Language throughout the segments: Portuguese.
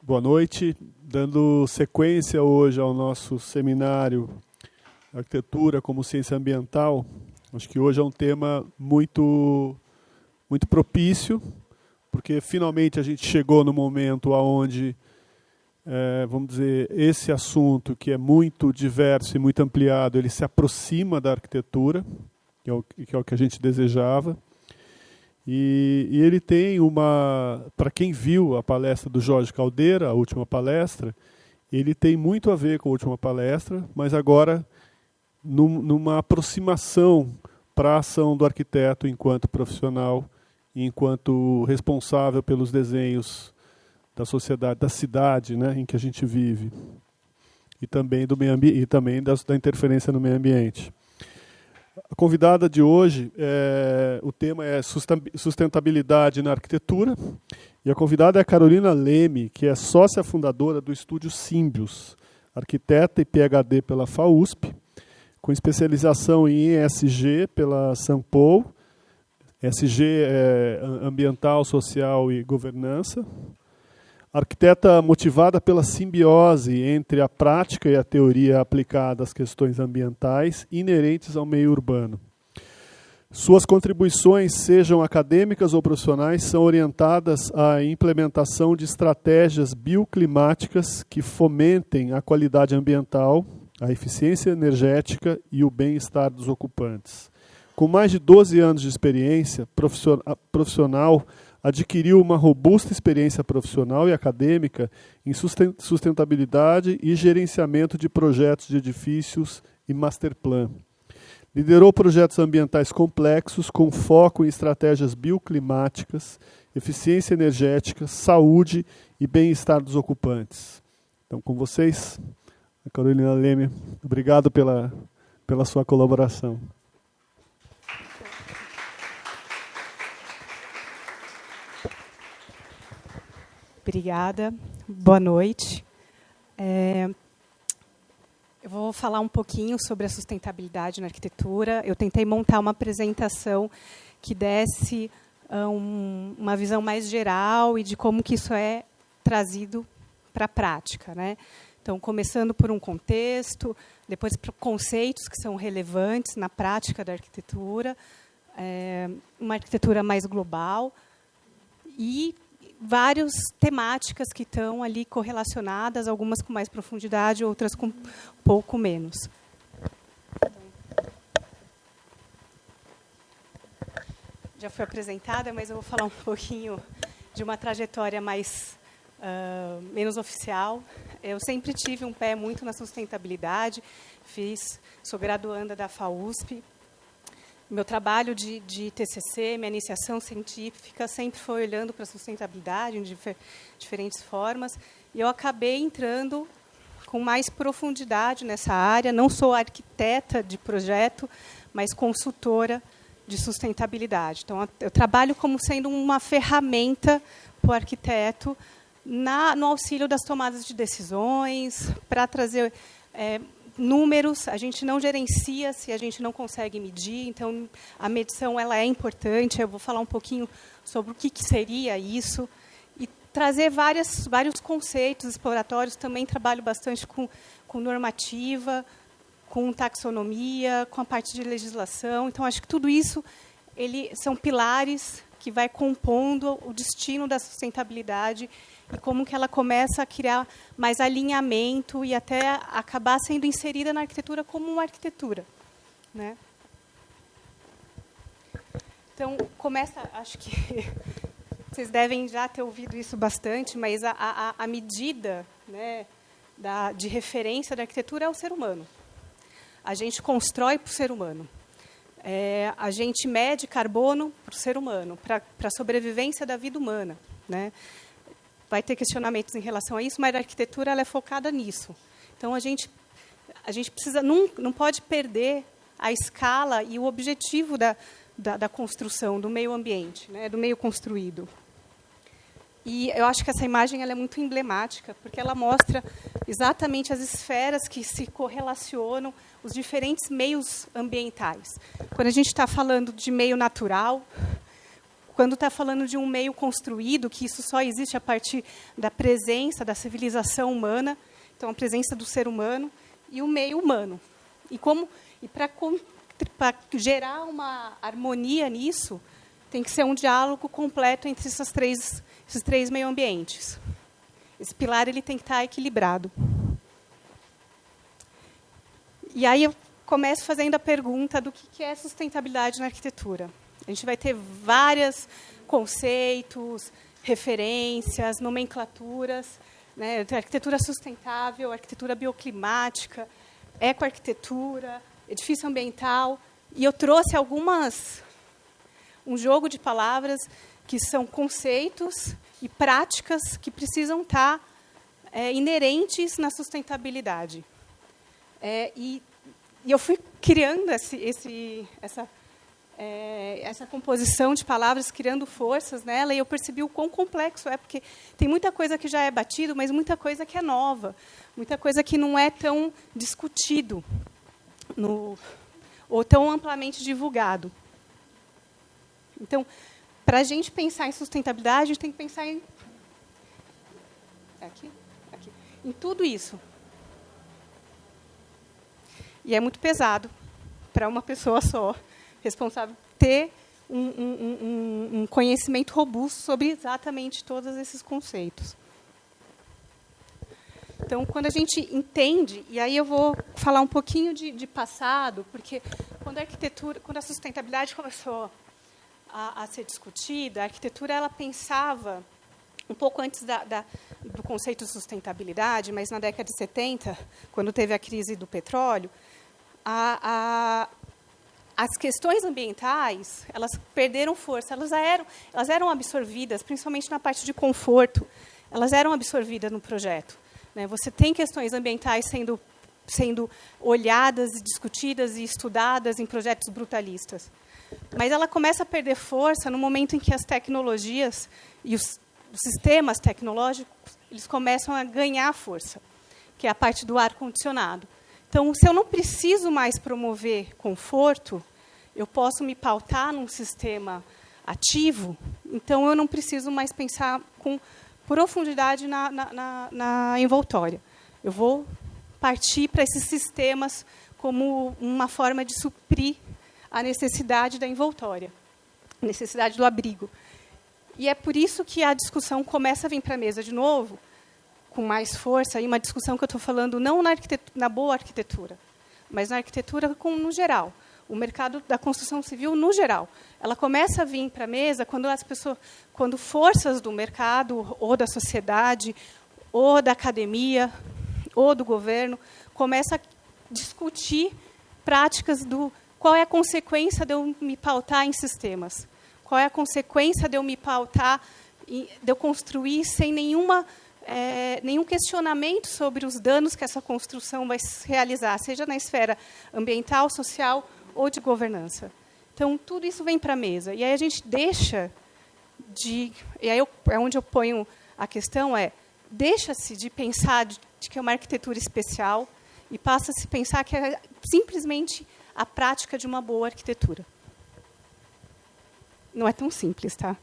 Boa noite. Dando sequência hoje ao nosso seminário Arquitetura como Ciência Ambiental, acho que hoje é um tema muito propício, porque finalmente a gente chegou no momento onde, vamos dizer, esse assunto que é muito diverso e muito ampliado, ele se aproxima da arquitetura, que é o que a gente desejava. E ele tem para quem viu a palestra do Jorge Caldeira, a última palestra, ele tem muito a ver com a última palestra, mas agora numa aproximação para a ação do arquiteto enquanto profissional, enquanto responsável pelos desenhos da sociedade, da cidade, né, em que a gente vive, e também do meio ambiente, e também da interferência no meio ambiente. A convidada de hoje, o tema é sustentabilidade na arquitetura, e a convidada é a Carolina Leme, que é sócia fundadora do Estúdio Símbios, arquiteta e PhD pela FAUSP, com especialização em ESG pela Sampo, ESG é ambiental, social e governança. Arquiteta motivada pela simbiose entre a prática e a teoria aplicada às questões ambientais inerentes ao meio urbano. Suas contribuições, sejam acadêmicas ou profissionais, são orientadas à implementação de estratégias bioclimáticas que fomentem a qualidade ambiental, a eficiência energética e o bem-estar dos ocupantes. Com mais de 12 anos de experiência profissional, adquiriu uma robusta experiência profissional e acadêmica em sustentabilidade e gerenciamento de projetos de edifícios e master plan. Liderou projetos ambientais complexos com foco em estratégias bioclimáticas, eficiência energética, saúde e bem-estar dos ocupantes. Então, com vocês, a Carolina Leme. Obrigado pela sua colaboração. Obrigada. Boa noite. Eu vou falar um pouquinho sobre a sustentabilidade na arquitetura. Eu tentei montar uma apresentação que desse uma visão mais geral e de como que isso é trazido para a prática, né? Então, começando por um contexto, depois por conceitos que são relevantes na prática da arquitetura, uma arquitetura mais global e várias temáticas que estão ali correlacionadas, algumas com mais profundidade, outras com pouco menos. Já foi apresentada, mas eu vou falar um pouquinho de uma trajetória menos oficial. Eu sempre tive um pé muito na sustentabilidade, sou graduanda da FAUSP. Meu trabalho de TCC, minha iniciação científica, sempre foi olhando para a sustentabilidade em diferentes formas. E eu acabei entrando com mais profundidade nessa área. Não sou arquiteta de projeto, mas consultora de sustentabilidade. Então, eu trabalho como sendo uma ferramenta para o arquiteto no auxílio das tomadas de decisões, para trazer números. A gente não gerencia se a gente não consegue medir, então a medição ela é importante. Eu vou falar um pouquinho sobre o que seria isso e trazer vários conceitos exploratórios. Também trabalho bastante com normativa, com taxonomia, com a parte de legislação. Então, acho que tudo isso são pilares que vai compondo o destino da sustentabilidade e como que ela começa a criar mais alinhamento e até acabar sendo inserida na arquitetura como uma arquitetura, né? Então, acho que vocês devem já ter ouvido isso bastante, mas a medida, né, de referência da arquitetura é o ser humano. A gente constrói para o ser humano. A gente mede carbono para o ser humano, para a sobrevivência da vida humana, né? Vai ter questionamentos em relação a isso, mas a arquitetura ela é focada nisso. Então, a gente precisa, não pode perder a escala e o objetivo da construção, do meio ambiente, né, do meio construído. E eu acho que essa imagem ela é muito emblemática, porque ela mostra exatamente as esferas que se correlacionam, os diferentes meios ambientais. Quando a gente está falando de meio natural, quando está falando de um meio construído, que isso só existe a partir da presença da civilização humana, então a presença do ser humano e o meio humano. E para gerar uma harmonia nisso, tem que ser um diálogo completo entre esses três meio ambientes. Esse pilar ele tem que estar equilibrado. E aí eu começo fazendo a pergunta do que é sustentabilidade na arquitetura. A gente vai ter vários conceitos, referências, nomenclaturas, né? Arquitetura sustentável, arquitetura bioclimática, ecoarquitetura, edifício ambiental. E eu trouxe um jogo de palavras que são conceitos e práticas que precisam estar inerentes na sustentabilidade. E eu fui criando essa composição de palavras, criando forças nela, e eu percebi o quão complexo é, porque tem muita coisa que já é batido, mas muita coisa que é nova, muita coisa que não é tão discutido ou tão amplamente divulgado. Então, para a gente pensar em sustentabilidade, a gente tem que pensar em tudo isso. E é muito pesado para uma pessoa só, responsável, ter um conhecimento robusto sobre exatamente todos esses conceitos. Então, quando a gente entende, e aí eu vou falar um pouquinho de passado, porque quando a sustentabilidade começou a ser discutida, a arquitetura ela pensava, um pouco antes do conceito de sustentabilidade, mas na década de 70, quando teve a crise do petróleo, as questões ambientais elas perderam força, elas eram absorvidas, principalmente na parte de conforto, elas eram absorvidas no projeto. Né? Você tem questões ambientais sendo olhadas, discutidas e estudadas em projetos brutalistas. Mas ela começa a perder força no momento em que as tecnologias e os sistemas tecnológicos eles começam a ganhar força, que é a parte do ar-condicionado. Então, se eu não preciso mais promover conforto, eu posso me pautar num sistema ativo, então eu não preciso mais pensar com profundidade na envoltória. Eu vou partir para esses sistemas como uma forma de suprir a necessidade da envoltória, a necessidade do abrigo. E é por isso que a discussão começa a vir para a mesa de novo, com mais força, e uma discussão que eu estou falando não na boa arquitetura, mas na arquitetura no geral. O mercado da construção civil, no geral. Ela começa a vir para a mesa quando forças do mercado, ou da sociedade, ou da academia, ou do governo, começam a discutir práticas qual é a consequência de eu me pautar em sistemas? Qual é a consequência de eu me pautar, de eu construir sem nenhum questionamento sobre os danos que essa construção vai realizar, seja na esfera ambiental, social ou de governança. Então, tudo isso vem para a mesa. E aí a gente deixa de... E aí é onde eu ponho a questão, deixa-se de pensar de que é uma arquitetura especial e passa-se a pensar que é simplesmente a prática de uma boa arquitetura. Não é tão simples, tá?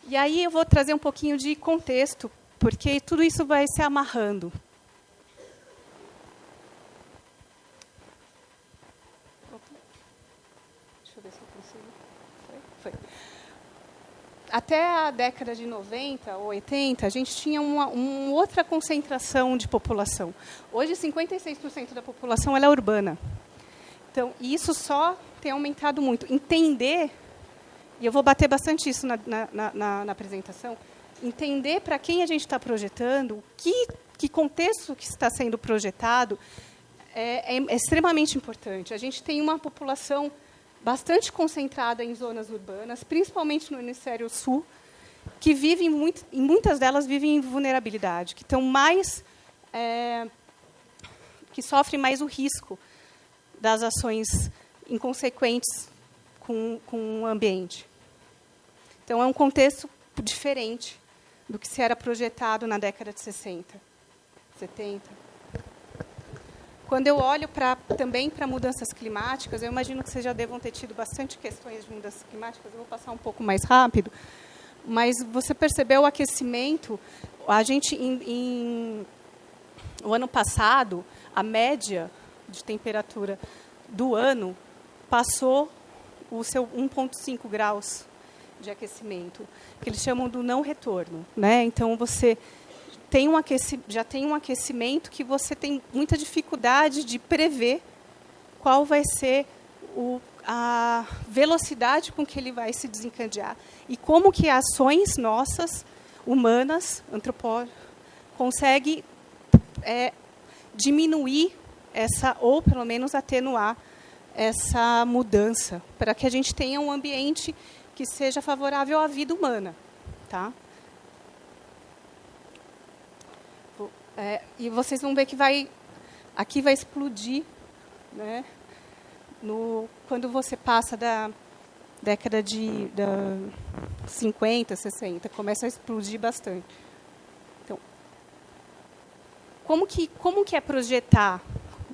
E aí eu vou trazer um pouquinho de contexto, porque tudo isso vai se amarrando. Deixa eu ver se eu consigo. Foi. Até a década de 90 ou 80, a gente tinha uma outra concentração de população. Hoje, 56% da população ela é urbana. Então, isso só tem aumentado muito. Entender, e eu vou bater bastante isso na apresentação, entender para quem a gente está projetando, que contexto que está sendo projetado, é extremamente importante. A gente tem uma população bastante concentrada em zonas urbanas, principalmente no hemisfério sul, que vivem e muitas delas vivem em vulnerabilidade, que estão que sofrem mais o risco das ações inconsequentes com o ambiente. Então, é um contexto diferente do que se era projetado na década de 60, 70. Quando eu olho também para mudanças climáticas, eu imagino que vocês já devam ter tido bastante questões de mudanças climáticas, eu vou passar um pouco mais rápido, mas você percebeu o aquecimento, a gente, o ano passado, a média de temperatura do ano passou o seu 1,5 graus de aquecimento, que eles chamam do não retorno, né? Então, você já tem um aquecimento que você tem muita dificuldade de prever qual vai ser a velocidade com que ele vai se desencadear e como que ações nossas, humanas, antropológicas, conseguem diminuir ou pelo menos atenuar essa mudança, para que a gente tenha um ambiente que seja favorável à vida humana, tá? E vocês vão ver que aqui vai explodir, né? Quando você passa da década de 50, 60, começa a explodir bastante. Então, como que é projetar?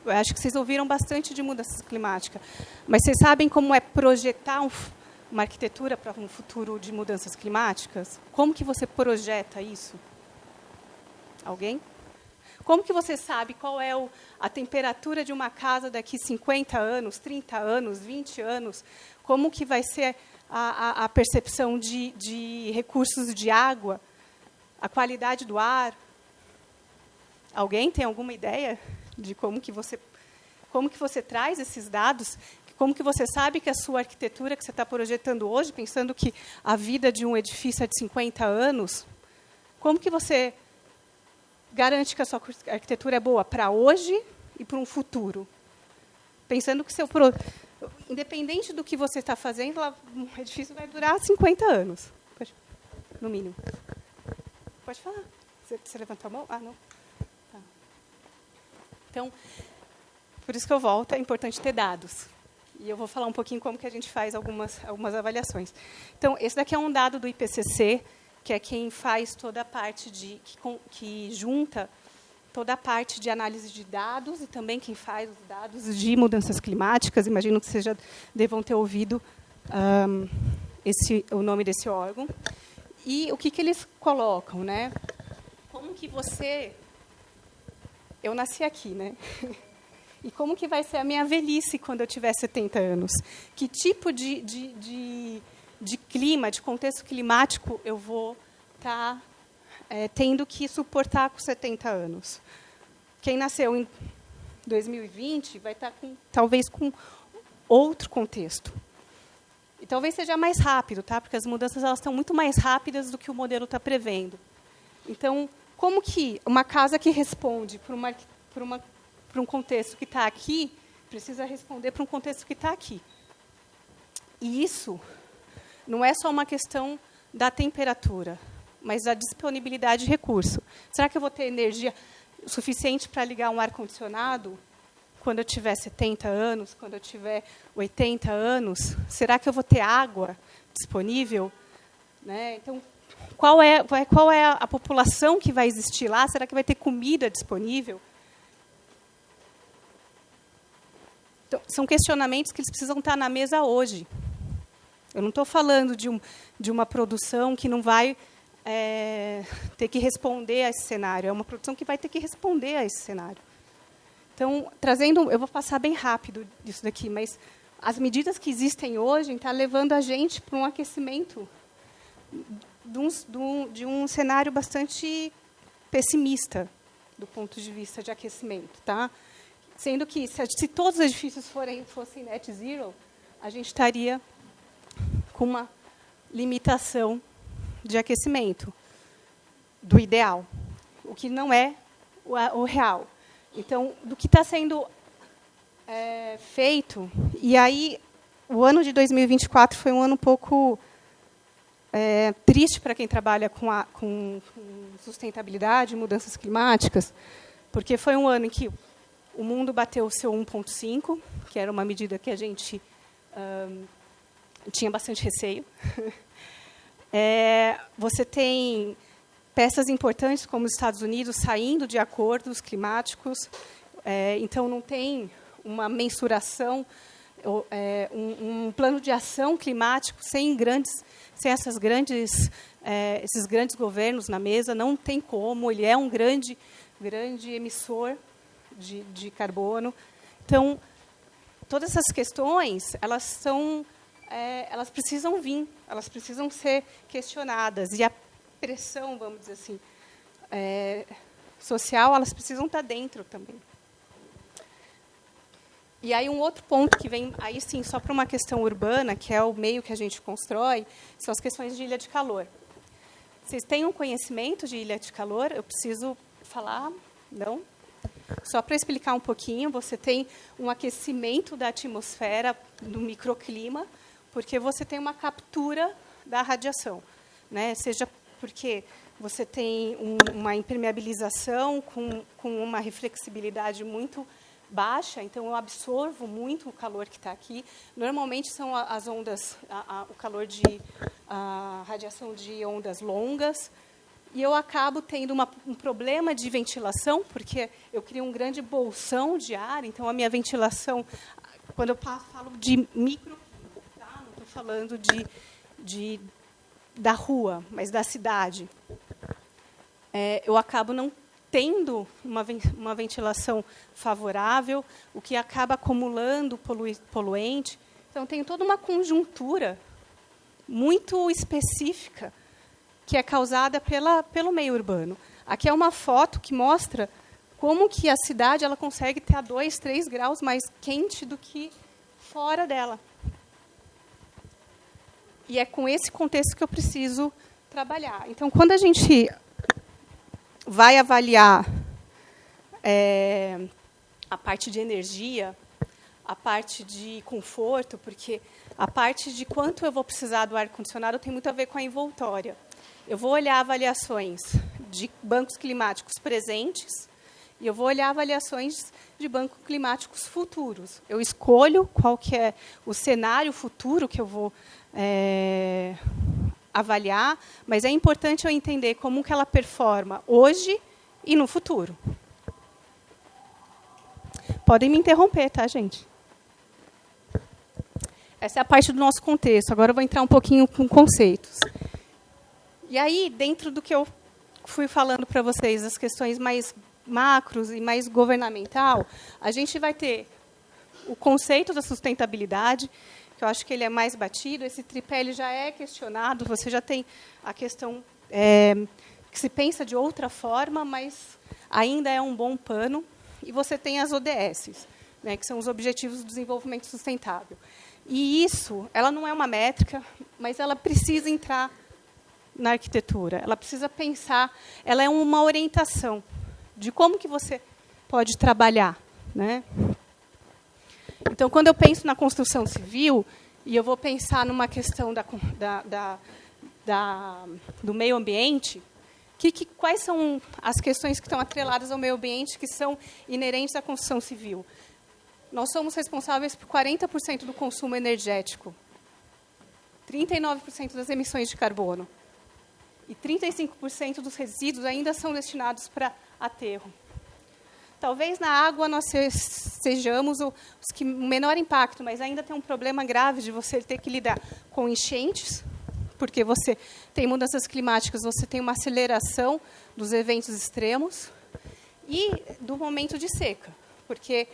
Eu acho que vocês ouviram bastante de mudança climática, mas vocês sabem como é projetar uma arquitetura para um futuro de mudanças climáticas? Como que você projeta isso? Alguém? Como que você sabe qual é a temperatura de uma casa daqui 50 anos, 30 anos, 20 anos? Como que vai ser a percepção de recursos de água, a qualidade do ar? Alguém tem alguma ideia de como que você traz esses dados? Como que você sabe que a sua arquitetura que você está projetando hoje, pensando que a vida de um edifício é de 50 anos, como que você garante que a sua arquitetura é boa para hoje e para um futuro? Pensando que independente do que você está fazendo, o edifício vai durar 50 anos, no mínimo. Pode falar. Você levantou a mão? Ah, não. Tá. Então, por isso que eu volto, é importante ter dados. E eu vou falar um pouquinho como que a gente faz algumas avaliações. Então, esse daqui é um dado do IPCC, que é quem faz toda a parte que junta toda a parte de análise de dados e também quem faz os dados de mudanças climáticas. Imagino que vocês já devam ter ouvido o nome desse órgão. E o que eles colocam, né? Como que eu nasci aqui, né? E como que vai ser a minha velhice quando eu tiver 70 anos? Que tipo de clima, de contexto climático eu vou estar tendo que suportar com 70 anos? Quem nasceu em 2020 vai estar talvez com outro contexto. E talvez seja mais rápido, tá? Porque as mudanças elas estão muito mais rápidas do que o modelo está prevendo. Então, como que uma casa que responde para um contexto que está aqui, precisa responder para um contexto que está aqui. E isso não é só uma questão da temperatura, mas da disponibilidade de recurso. Será que eu vou ter energia suficiente para ligar um ar-condicionado quando eu tiver 70 anos, quando eu tiver 80 anos? Será que eu vou ter água disponível? Né? Então, qual é a população que vai existir lá? Será que vai ter comida disponível? Então, são questionamentos que eles precisam estar na mesa hoje. Eu não estou falando de uma produção que não vai ter que responder a esse cenário. É uma produção que vai ter que responder a esse cenário. Então, eu vou passar bem rápido isso daqui, mas as medidas que existem hoje estão levando a gente para um aquecimento de um cenário bastante pessimista do ponto de vista de aquecimento, tá? Sendo que, se todos os edifícios fossem net zero, a gente estaria com uma limitação de aquecimento do ideal, o que não é o real. Então, do que está sendo feito, e aí o ano de 2024 foi um ano um pouco triste para quem trabalha com sustentabilidade, mudanças climáticas, porque foi um ano em que o mundo bateu o seu 1,5, que era uma medida que a gente tinha bastante receio. Você tem peças importantes, como os Estados Unidos, saindo de acordos climáticos. Então, não tem uma mensuração, um plano de ação climático sem esses grandes governos na mesa. Não tem como, ele é um grande emissor de carbono. Então, todas essas questões, elas precisam vir, elas precisam ser questionadas. E a pressão, vamos dizer assim, social, elas precisam estar dentro também. E aí um outro ponto que vem, aí sim, só para uma questão urbana, que é o meio que a gente constrói, são as questões de ilha de calor. Vocês têm um conhecimento de ilha de calor? Eu preciso falar? Não? Só para explicar um pouquinho, você tem um aquecimento da atmosfera, do microclima, porque você tem uma captura da radiação, né? Seja porque você tem uma impermeabilização com uma reflexibilidade muito baixa, então eu absorvo muito o calor que está aqui. Normalmente são as ondas, o calor a radiação de ondas longas, e eu acabo tendo um problema de ventilação, porque eu crio um grande bolsão de ar, então a minha ventilação, quando eu falo de micro, tá? Não estou falando da rua, mas da cidade, eu acabo não tendo uma ventilação favorável, o que acaba acumulando poluente. Então, tem toda uma conjuntura muito específica que é causada pelo meio urbano. Aqui é uma foto que mostra como que a cidade ela consegue ter a 2, 3 graus mais quente do que fora dela. E é com esse contexto que eu preciso trabalhar. Então, quando a gente vai avaliar a parte de energia, a parte de conforto, porque a parte de quanto eu vou precisar do ar-condicionado tem muito a ver com a envoltória. Eu vou olhar avaliações de bancos climáticos presentes e eu vou olhar avaliações de bancos climáticos futuros. Eu escolho qual que é o cenário futuro que eu vou avaliar, mas é importante eu entender como que ela performa hoje e no futuro. Podem me interromper, tá, gente? Essa é a parte do nosso contexto. Agora eu vou entrar um pouquinho com conceitos. E aí, dentro do que eu fui falando para vocês, as questões mais macros e mais governamental, a gente vai ter o conceito da sustentabilidade, que eu acho que ele é mais batido. Esse tripé ele já é questionado, você já tem a questão que se pensa de outra forma, mas ainda é um bom pano. E você tem as ODS, né, que são os Objetivos do Desenvolvimento Sustentável. E isso, ela não é uma métrica, mas ela precisa entrar na arquitetura. Ela precisa pensar, ela é uma orientação de como que você pode trabalhar, né? Então, quando eu penso na construção civil, e eu vou pensar numa questão do meio ambiente, quais são as questões que estão atreladas ao meio ambiente que são inerentes à construção civil? Nós somos responsáveis por 40% do consumo energético, 39% das emissões de carbono, e 35% dos resíduos ainda são destinados para aterro. Talvez na água nós sejamos os que menor impacto, mas ainda tem um problema grave de você ter que lidar com enchentes, porque você tem mudanças climáticas, você tem uma aceleração dos eventos extremos, e do momento de seca. Porque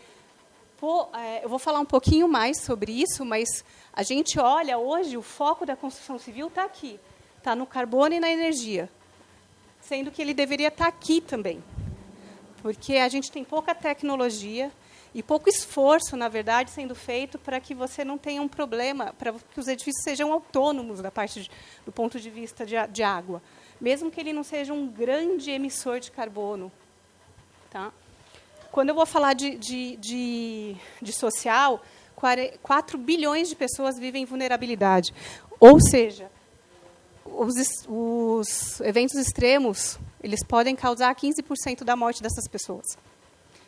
eu vou falar um pouquinho mais sobre isso, mas a gente olha hoje, o foco da construção civil está aqui, está no carbono e na energia, sendo que ele deveria estar aqui também. Porque a gente tem pouca tecnologia e pouco esforço, na verdade, sendo feito para que você não tenha um problema, para que os edifícios sejam autônomos do ponto de vista de água, mesmo que ele não seja um grande emissor de carbono. Tá? Quando eu vou falar de social, 4 bilhões de pessoas vivem em vulnerabilidade. Ou seja, os eventos extremos eles podem causar 15% da morte dessas pessoas.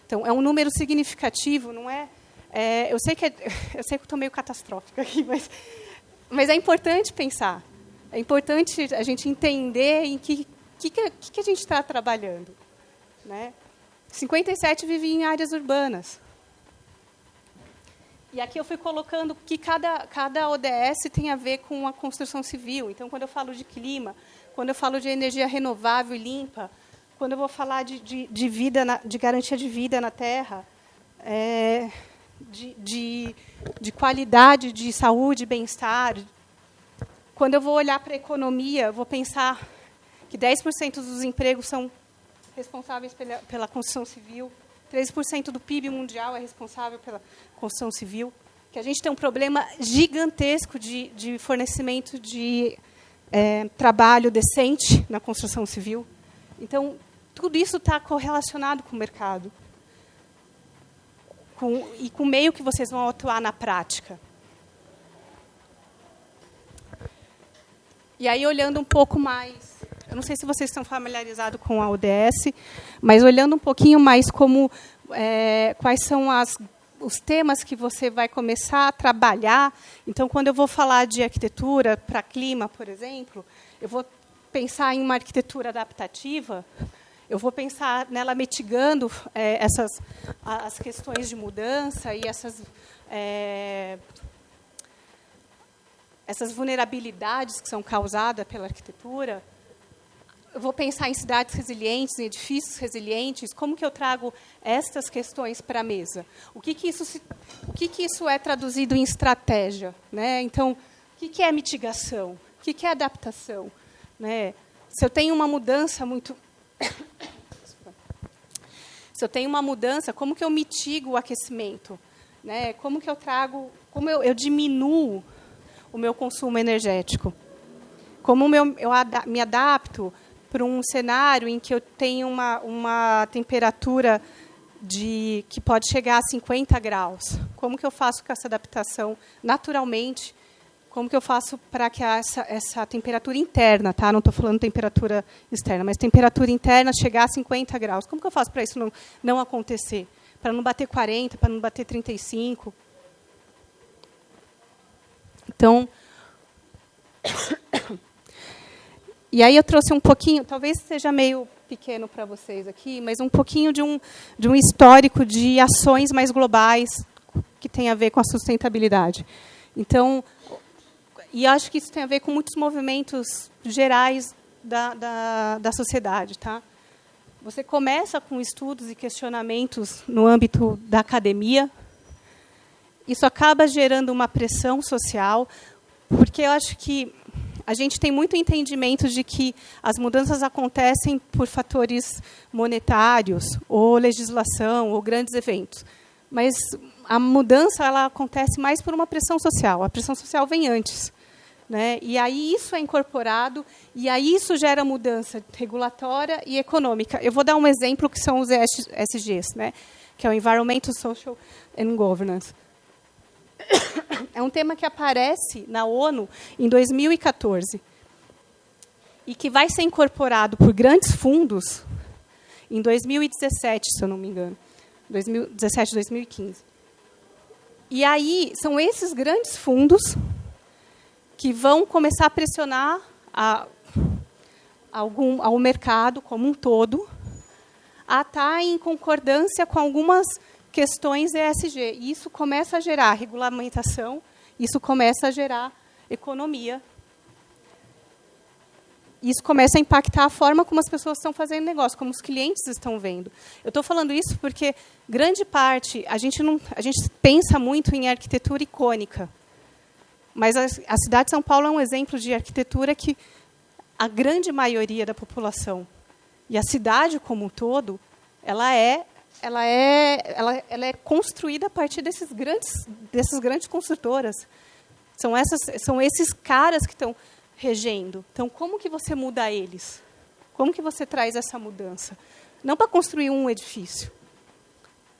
Então, é um número significativo, não é? Eu sei que eu estou meio catastrófica aqui, mas é importante pensar. É importante a gente entender em que a gente está trabalhando, né? 57 vivem em áreas urbanas. E aqui eu fui colocando que cada ODS tem a ver com a construção civil. Então, quando eu falo de clima, quando eu falo de energia renovável e limpa, quando eu vou falar de vida, de garantia de vida na Terra, de qualidade de saúde e bem-estar, quando eu vou olhar para a economia, eu vou pensar que 10% dos empregos são responsáveis pela construção civil, 13% do PIB mundial é responsável pela construção civil, que a gente tem um problema gigantesco de fornecimento de trabalho decente na construção civil. Então, tudo isso está correlacionado com o mercado e com o meio que vocês vão atuar na prática. E aí, olhando um pouco mais... Eu não sei se vocês estão familiarizados com a ODS, mas olhando um pouquinho mais quais são os temas que você vai começar a trabalhar. Então, quando eu vou falar de arquitetura para clima, por exemplo, eu vou pensar em uma arquitetura adaptativa, eu vou pensar nela mitigando as questões de mudança e essas vulnerabilidades que são causadas pela arquitetura. Eu vou pensar em cidades resilientes, em edifícios resilientes. Como que eu trago estas questões para a mesa? O que isso é traduzido em estratégia, né? Então, o que é mitigação? O que é adaptação? Né? Se eu tenho uma mudança muito... Se eu tenho uma mudança, como que eu mitigo o aquecimento? Né? Como que eu trago... Como eu diminuo o meu consumo energético? Como eu me adapto para um cenário em que eu tenho uma temperatura que pode chegar a 50 graus. Como que eu faço com essa adaptação naturalmente? Como que eu faço para que essa temperatura interna, tá? Não estou falando temperatura externa, mas temperatura interna chegar a 50 graus. Como que eu faço para isso não acontecer? Para não bater 40, para não bater 35? Então... E aí eu trouxe um pouquinho, talvez seja meio pequeno para vocês aqui, mas um pouquinho de um histórico de ações mais globais que tem a ver com a sustentabilidade. Então, e acho que isso tem a ver com muitos movimentos gerais da sociedade. Tá? Você começa com estudos e questionamentos no âmbito da academia. Isso acaba gerando uma pressão social, porque eu acho que a gente tem muito entendimento de que as mudanças acontecem por fatores monetários, ou legislação, ou grandes eventos. Mas a mudança ela acontece mais por uma pressão social. A pressão social vem antes. Né? E aí isso é incorporado, e aí isso gera mudança regulatória e econômica. Eu vou dar um exemplo que são os ESGs, né? Que é o Environmental, Social and Governance. É um tema que aparece na ONU em 2014 e que vai ser incorporado por grandes fundos em 2017, se eu não me engano, 2017, 2015. E aí são esses grandes fundos que vão começar a pressionar ao mercado como um todo a estar em concordância com algumas questões ESG. E isso começa a gerar regulamentação, isso começa a gerar economia. Isso começa a impactar a forma como as pessoas estão fazendo negócio, como os clientes estão vendo. Eu estou falando isso porque, grande parte, a gente pensa muito em arquitetura icônica. Mas a cidade de São Paulo é um exemplo de arquitetura que a grande maioria da população, e a cidade como um todo, ela é construída a partir dessas grandes construtoras. São esses caras que estão regendo. Então, como que você muda eles? Como que você traz essa mudança? Não para construir um edifício,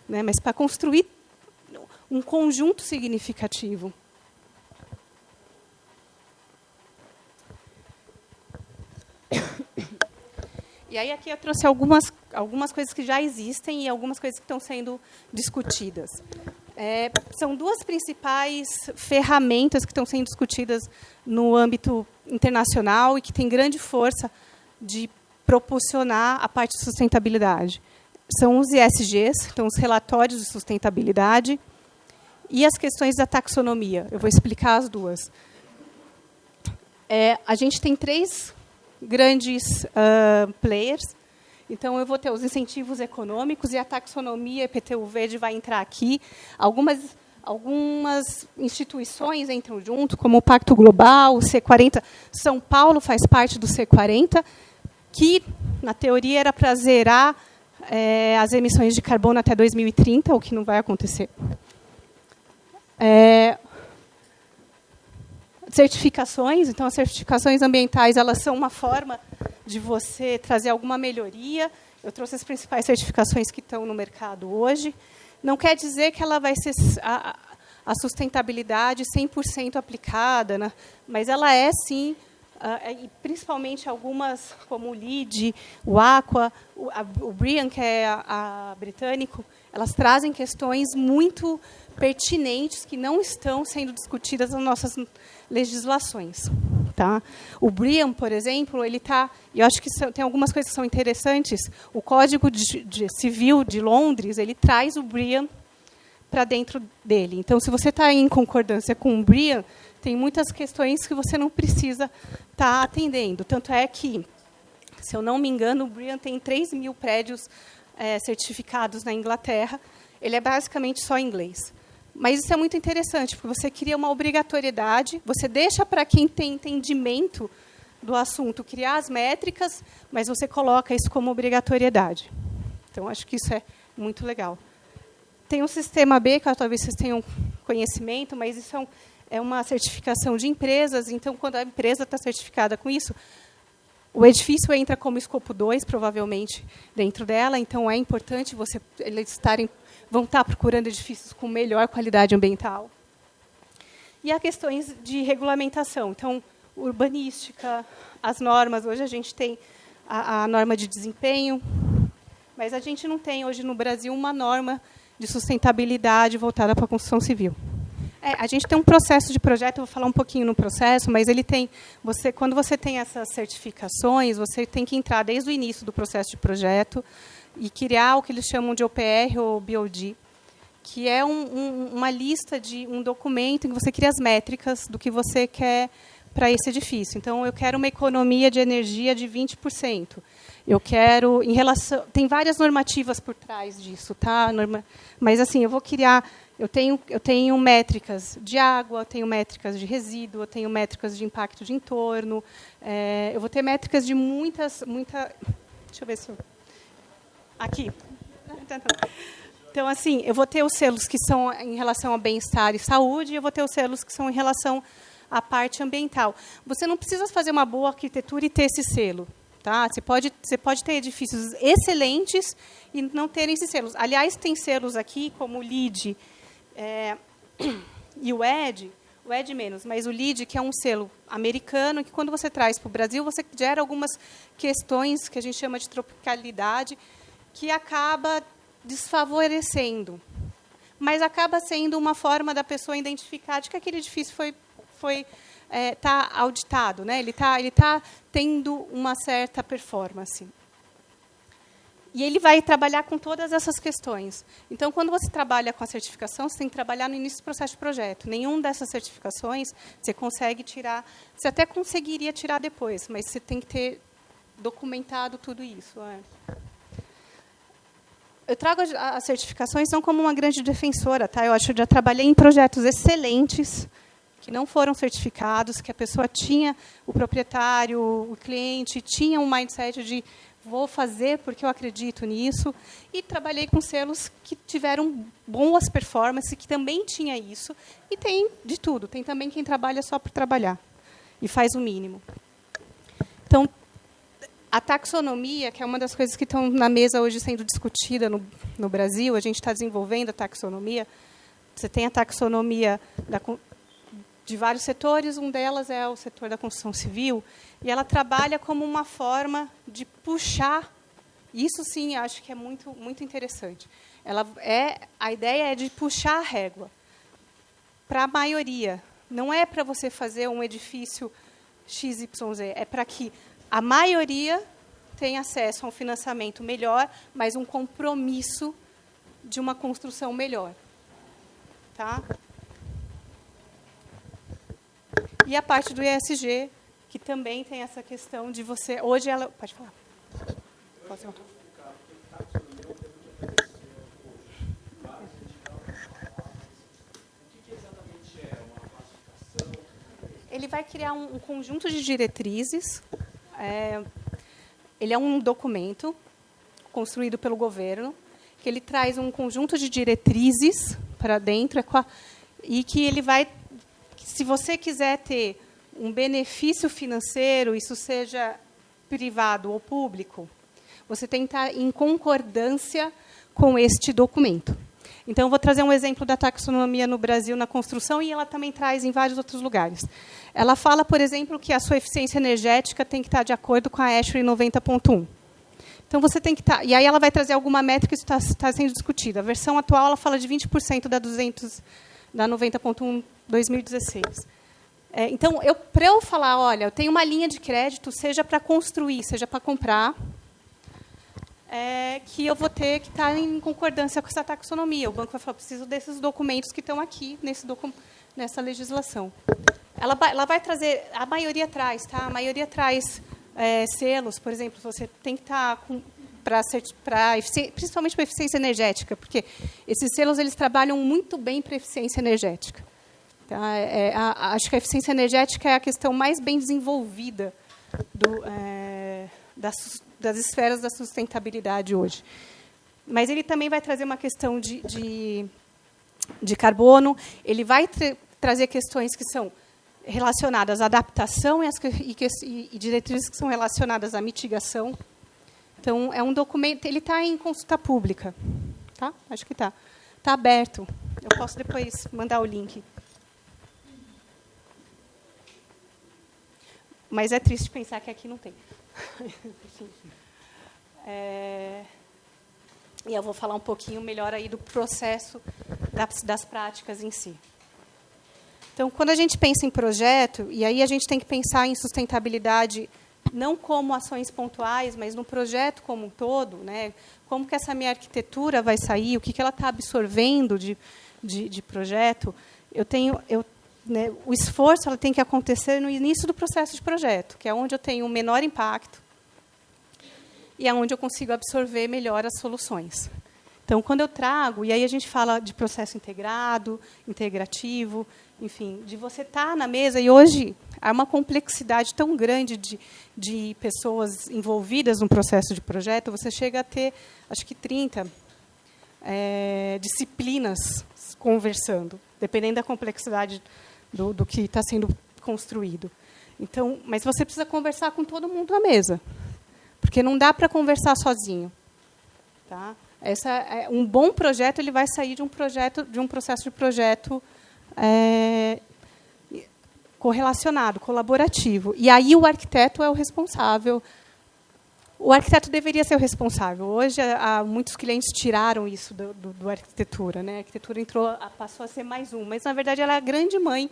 né, mas para construir um conjunto significativo. E aí aqui eu trouxe algumas coisas que já existem e algumas coisas que estão sendo discutidas. São duas principais ferramentas que estão sendo discutidas no âmbito internacional e que têm grande força de proporcionar a parte de sustentabilidade. são os ESGs, então os relatórios de sustentabilidade, e as questões da taxonomia. Eu vou explicar as duas. A gente tem 3 grandes players. Então, eu vou ter os incentivos econômicos e a taxonomia, IPTU-Verde vai entrar aqui. Algumas instituições entram junto, como o Pacto Global, o C40. São Paulo faz parte do C40, que, na teoria, era para zerar as emissões de carbono até 2030, o que não vai acontecer. Certificações. Então, as certificações ambientais, elas são uma forma de você trazer alguma melhoria. Eu trouxe as principais certificações que estão no mercado hoje. Não quer dizer que ela vai ser a sustentabilidade 100% aplicada, né? Mas ela é, sim, e principalmente algumas, como o LEED, o Aqua, o BREEAM, que é a britânico, elas trazem questões muito pertinentes que não estão sendo discutidas nas nossas legislações. Tá? O BREEAM, por exemplo, ele está. Eu acho que tem algumas coisas que são interessantes. O Código Civil de Londres, ele traz o BREEAM para dentro dele. Então, se você está em concordância com o BREEAM, tem muitas questões que você não precisa estar atendendo. Tanto é que, se eu não me engano, o BREEAM tem 3 mil prédios certificados na Inglaterra. Ele é basicamente só em inglês. Mas isso é muito interessante, porque você cria uma obrigatoriedade, você deixa para quem tem entendimento do assunto criar as métricas, mas você coloca isso como obrigatoriedade. Então, acho que isso é muito legal. Tem o Sistema B, que talvez vocês tenham conhecimento, mas isso é uma certificação de empresas. Então, quando a empresa está certificada com isso, o edifício entra como escopo 2, provavelmente, dentro dela. Então, é importante eles vão estar procurando edifícios com melhor qualidade ambiental. E há questões de regulamentação. Então, urbanística, as normas. Hoje a gente tem a norma de desempenho, mas a gente não tem hoje no Brasil uma norma de sustentabilidade voltada para a construção civil. A gente tem um processo de projeto, eu vou falar um pouquinho no processo, mas ele tem. Quando você tem essas certificações, você tem que entrar desde o início do processo de projeto e criar o que eles chamam de OPR ou BOD, que é uma lista de um documento em que você cria as métricas do que você quer para esse edifício. Então, eu quero uma economia de energia de 20%. Eu quero, tem várias normativas por trás disso, tá? Mas assim, eu vou criar. Eu tenho métricas de água, eu tenho métricas de resíduo, eu tenho métricas de impacto de entorno. Eu vou ter métricas de muita. Deixa eu ver se eu. Aqui. Então, assim, eu vou ter os selos que são em relação a bem-estar e saúde, e eu vou ter os selos que são em relação à parte ambiental. Você não precisa fazer uma boa arquitetura e ter esse selo. Tá? Você pode ter edifícios excelentes e não terem esses selos. Aliás, tem selos aqui, como o LEED e o ED menos, mas o LEED, que é um selo americano, que quando você traz para o Brasil, você gera algumas questões que a gente chama de tropicalidade, que acaba desfavorecendo. Mas acaba sendo uma forma da pessoa identificar de que aquele edifício está auditado, né? Ele está tendo uma certa performance. E ele vai trabalhar com todas essas questões. Então, quando você trabalha com a certificação, você tem que trabalhar no início do processo de projeto. Nenhuma dessas certificações você consegue tirar. Você até conseguiria tirar depois, mas você tem que ter documentado tudo isso. Eu trago as certificações não como uma grande defensora, tá? Eu acho que já trabalhei em projetos excelentes que não foram certificados, que a pessoa tinha, o proprietário, o cliente, tinha um mindset de vou fazer porque eu acredito nisso. E trabalhei com selos que tiveram boas performances, que também tinha isso. E tem de tudo. Tem também quem trabalha só por trabalhar e faz o mínimo. Então, a taxonomia, que é uma das coisas que estão na mesa hoje sendo discutida no Brasil, a gente está desenvolvendo a taxonomia. Você tem a taxonomia de vários setores, um delas é o setor da construção civil, e ela trabalha como uma forma de puxar, isso sim, acho que é muito, muito interessante. A ideia é de puxar a régua para a maioria. Não é para você fazer um edifício XYZ, é para que a maioria tem acesso a um financiamento melhor, mas um compromisso de uma construção melhor. Tá? E a parte do ESG, que também tem essa questão de você... Hoje ela... Pode falar. Pode falar. Ele vai criar um conjunto de diretrizes. Ele é um documento construído pelo governo, que ele traz um conjunto de diretrizes para dentro, e que ele vai... Se você quiser ter um benefício financeiro, isso seja privado ou público, você tem que estar em concordância com este documento. Então, eu vou trazer um exemplo da taxonomia no Brasil na construção, e ela também traz em vários outros lugares. Ela fala, por exemplo, que a sua eficiência energética tem que estar de acordo com a ASHRAE 90.1. Então, você tem que estar... E aí ela vai trazer alguma métrica, isso está sendo discutido. A versão atual ela fala de 20% da 90.1 2016. Então, para eu falar, olha, eu tenho uma linha de crédito, seja para construir, seja para comprar, que eu vou ter que estar em concordância com essa taxonomia. O banco vai falar, preciso desses documentos que estão aqui nessa legislação. Ela vai trazer, a maioria traz, tá? A maioria traz selos, por exemplo, você tem que estar principalmente para eficiência energética, porque esses selos eles trabalham muito bem para eficiência energética. Tá? Acho que a eficiência energética é a questão mais bem desenvolvida das esferas da sustentabilidade hoje. Mas ele também vai trazer uma questão de carbono, ele vai trazer questões que são relacionadas à adaptação e diretrizes que são relacionadas à mitigação. Então, é um documento, ele está em consulta pública. Tá? Acho que está. Está aberto. Eu posso depois mandar o link. Mas é triste pensar que aqui não tem. E eu vou falar um pouquinho melhor aí do processo das práticas em si. Então, quando a gente pensa em projeto, e aí a gente tem que pensar em sustentabilidade não como ações pontuais, mas no projeto como um todo, né? Como que essa minha arquitetura vai sair, o que ela está absorvendo de projeto. Né, o esforço ela tem que acontecer no início do processo de projeto, que é onde eu tenho um menor impacto e é onde eu consigo absorver melhor as soluções. Então, quando eu trago, e aí a gente fala de processo integrado, integrativo, enfim, de você estar na mesa, e hoje há uma complexidade tão grande de pessoas envolvidas no processo de projeto, você chega a ter, acho que 30 disciplinas conversando, dependendo da complexidade do que está sendo construído. Então, mas você precisa conversar com todo mundo na mesa, porque não dá para conversar sozinho. Tá? Um bom projeto ele vai sair de um processo de projeto correlacionado, colaborativo. E aí o arquiteto é o responsável. O arquiteto deveria ser o responsável. Hoje, muitos clientes tiraram isso do arquitetura. Né? A arquitetura passou a ser mais um, mas, na verdade, ela é a grande mãe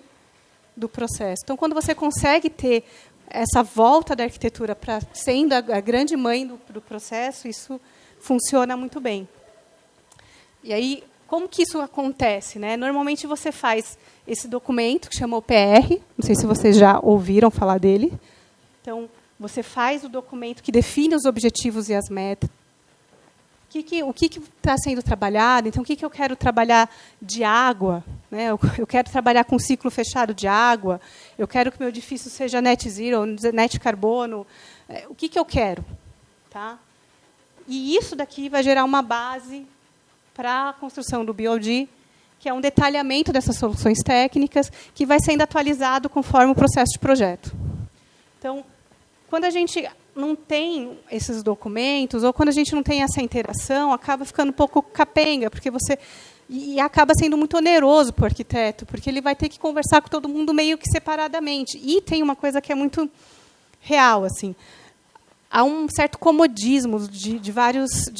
do processo. Então, quando você consegue ter essa volta da arquitetura para sendo a grande mãe do processo, isso funciona muito bem. E aí, como que isso acontece? Né? Normalmente, você faz esse documento, que chama o PR, não sei se vocês já ouviram falar dele. Então, você faz o documento que define os objetivos e as metas. O que está sendo trabalhado? Então, o que eu quero trabalhar de água? Né? Eu quero trabalhar com ciclo fechado de água. Eu quero que o meu edifício seja net zero, net carbono. O que eu quero? Tá? E isso daqui vai gerar uma base para a construção do BOD, que é um detalhamento dessas soluções técnicas, que vai sendo atualizado conforme o processo de projeto. Então, quando a gente não tem esses documentos, ou quando a gente não tem essa interação, acaba ficando um pouco capenga, porque e acaba sendo muito oneroso para o arquiteto, porque ele vai ter que conversar com todo mundo meio que separadamente. E tem uma coisa que é muito real, assim. Há um certo comodismo de várias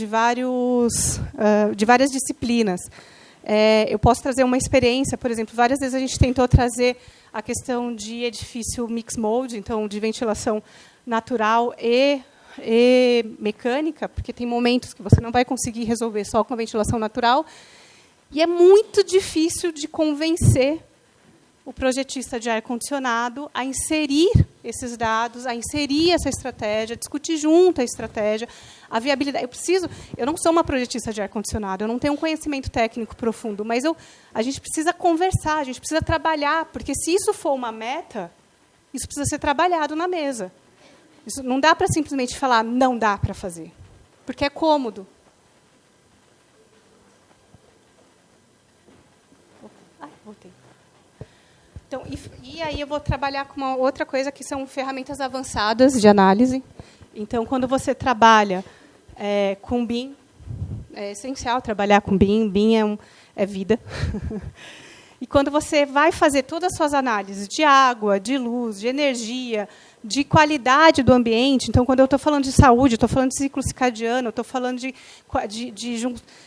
disciplinas. Eu posso trazer uma experiência, por exemplo, várias vezes a gente tentou trazer a questão de edifício mix mode, então de ventilação natural e e mecânica, porque tem momentos que você não vai conseguir resolver só com a ventilação natural, e é muito difícil de convencer o projetista de ar-condicionado a inserir esses dados, a inserir essa estratégia, discutir junto a estratégia, a viabilidade. Eu não sou uma projetista de ar-condicionado, eu não tenho um conhecimento técnico profundo, mas a gente precisa conversar, a gente precisa trabalhar, porque se isso for uma meta, isso precisa ser trabalhado na mesa. Isso não dá para simplesmente falar, não dá para fazer, porque é cômodo. Voltei. Então, e aí eu vou trabalhar com uma outra coisa, que são ferramentas avançadas de análise. Então, quando você trabalha com BIM, é essencial trabalhar com BIM. BIM é vida. E quando você vai fazer todas as suas análises de água, de luz, de energia, de qualidade do ambiente, então, quando eu estou falando de saúde, estou falando de ciclo circadiano, estou falando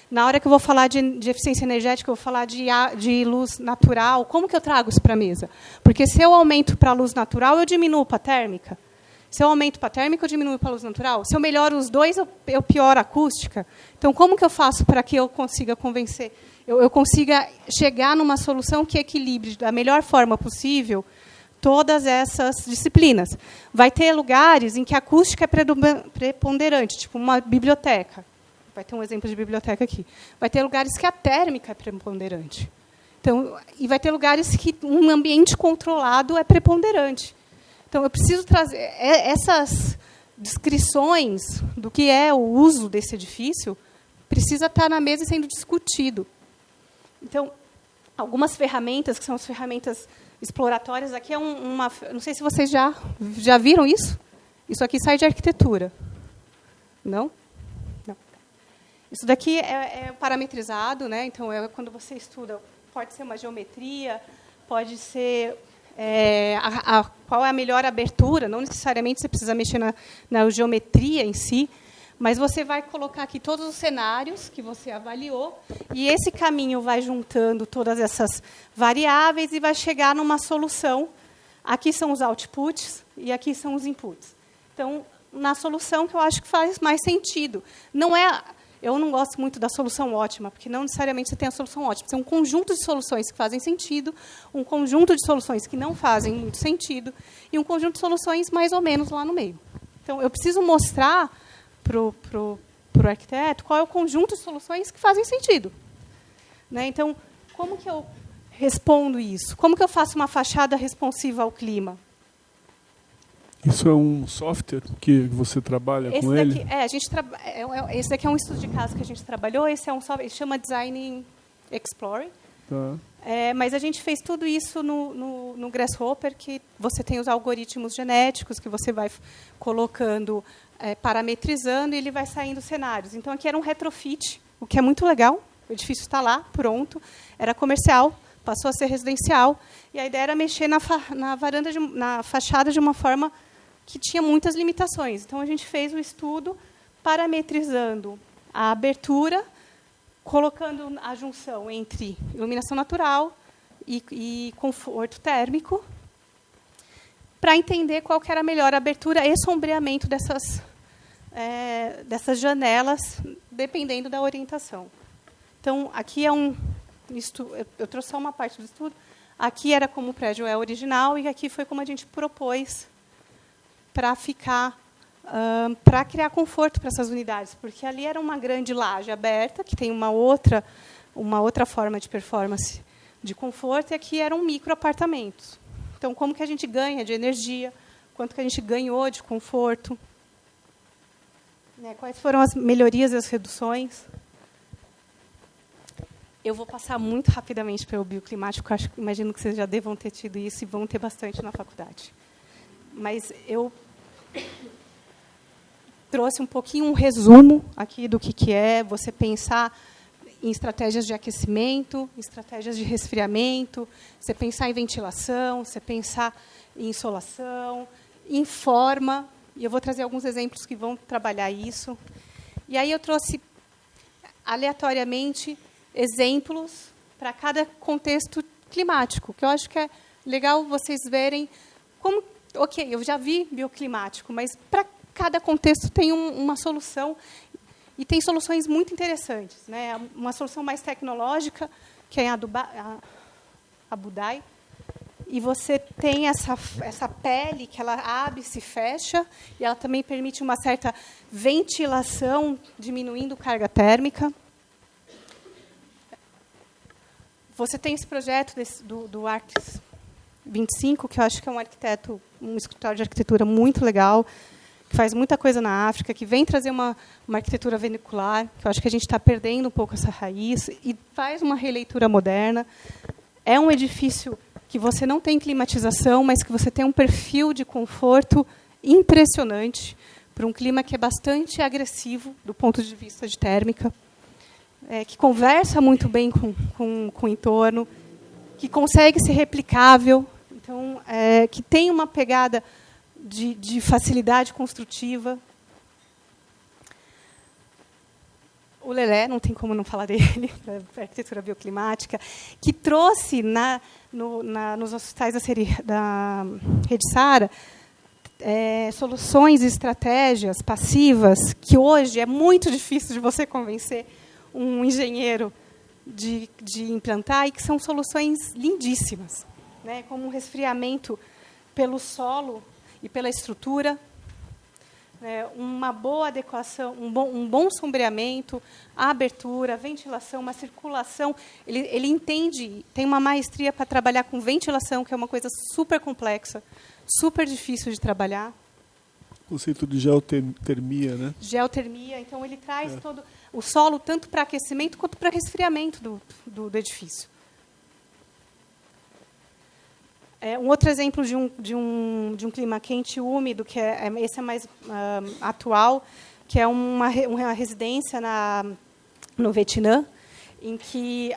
na hora que eu vou falar de eficiência energética, eu vou falar de luz natural, como que eu trago isso para a mesa? Porque se eu aumento para a luz natural, eu diminuo para a térmica. Se eu aumento para a térmica, eu diminuo para a luz natural. Se eu melhoro os dois, eu pioro a acústica. Então, como que eu faço para que eu consiga convencer, eu consiga chegar numa solução que equilibre da melhor forma possível todas essas disciplinas? Vai ter lugares em que a acústica é preponderante, tipo uma biblioteca. Vai ter um exemplo de biblioteca aqui. Vai ter lugares que a térmica é preponderante. Então, e vai ter lugares que um ambiente controlado é preponderante. Então, eu preciso trazer essas descrições do que é o uso desse edifício, precisa estar na mesa e sendo discutido. Então, algumas ferramentas, que são as ferramentas exploratórias, aqui é uma... Não sei se vocês já viram isso. Isso aqui sai de arquitetura. Não? Não. Isso daqui é parametrizado, né? Então, quando você estuda, pode ser uma geometria, pode ser qual é a melhor abertura, não necessariamente você precisa mexer na geometria em si, mas você vai colocar aqui todos os cenários que você avaliou, e esse caminho vai juntando todas essas variáveis e vai chegar numa solução. Aqui são os outputs e aqui são os inputs. Então, na solução que eu acho que faz mais sentido. Eu não gosto muito da solução ótima, porque não necessariamente você tem a solução ótima. Você tem um conjunto de soluções que fazem sentido, um conjunto de soluções que não fazem muito sentido, e um conjunto de soluções mais ou menos lá no meio. Então, eu preciso mostrar para o arquiteto qual é o conjunto de soluções que fazem sentido. Né? Então, como que eu respondo isso? Como que eu faço uma fachada responsiva ao clima? Isso é um software que você trabalha com ele? Esse daqui é um estudo de caso que a gente trabalhou. Esse é um software, ele chama Design Explorer. Tá. Mas a gente fez tudo isso no Grasshopper, que você tem os algoritmos genéticos que você vai colocando, parametrizando, e ele vai saindo cenários. Então, aqui era um retrofit, o que é muito legal. O edifício está lá, pronto. Era comercial, passou a ser residencial. E a ideia era mexer na fachada de uma forma que tinha muitas limitações. Então, a gente fez o estudo parametrizando a abertura, colocando a junção entre iluminação natural e conforto térmico, para entender qual que era a melhor abertura e sombreamento dessas janelas, dependendo da orientação. Então, aqui eu trouxe só uma parte do estudo. Aqui era como o prédio é original, e aqui foi como a gente propôs para para criar conforto para essas unidades, porque ali era uma grande laje aberta, que tem uma outra forma de performance de conforto, e aqui eram microapartamentos. Então, como que a gente ganha de energia, quanto que a gente ganhou de conforto, né? Quais foram as melhorias e as reduções. Eu vou passar muito rapidamente pelo bioclimático, imagino que vocês já devam ter tido isso e vão ter bastante na faculdade. Mas eu trouxe um pouquinho um resumo aqui do que é você pensar em estratégias de aquecimento, estratégias de resfriamento, você pensar em ventilação, você pensar em insolação, em forma, e eu vou trazer alguns exemplos que vão trabalhar isso. E aí eu trouxe, aleatoriamente, exemplos para cada contexto climático, que eu acho que é legal vocês verem como... Ok, eu já vi bioclimático, mas cada contexto tem uma solução, e tem soluções muito interessantes, né? Uma solução mais tecnológica, que é a Budai, e você tem essa pele que ela abre e se fecha, e ela também permite uma certa ventilação, diminuindo carga térmica. Você tem esse projeto do Arcs 25, que eu acho que é um escritório de arquitetura muito legal, que faz muita coisa na África, que vem trazer uma arquitetura vernacular, que eu acho que a gente está perdendo um pouco essa raiz, e faz uma releitura moderna. É um edifício que você não tem climatização, mas que você tem um perfil de conforto impressionante, para um clima que é bastante agressivo, do ponto de vista de térmica, que conversa muito bem com o entorno, que consegue ser replicável, então, que tem uma pegada de facilidade construtiva. O Lelé, não tem como não falar dele, para a arquitetura bioclimática, que trouxe nos hospitais da Rede Sara soluções e estratégias passivas que hoje é muito difícil de você convencer um engenheiro de implantar, e que são soluções lindíssimas, né? Como um resfriamento pelo solo e pela estrutura, uma boa adequação, um bom sombreamento, a abertura, a ventilação, uma circulação. Ele entende, tem uma maestria para trabalhar com ventilação, que é uma coisa super complexa, super difícil de trabalhar. O conceito de geotermia, né? Geotermia, então ele traz todo o solo tanto para aquecimento quanto para resfriamento do edifício. Um outro exemplo de um clima quente e úmido, que esse é mais atual, que é uma residência no Vietnã, em que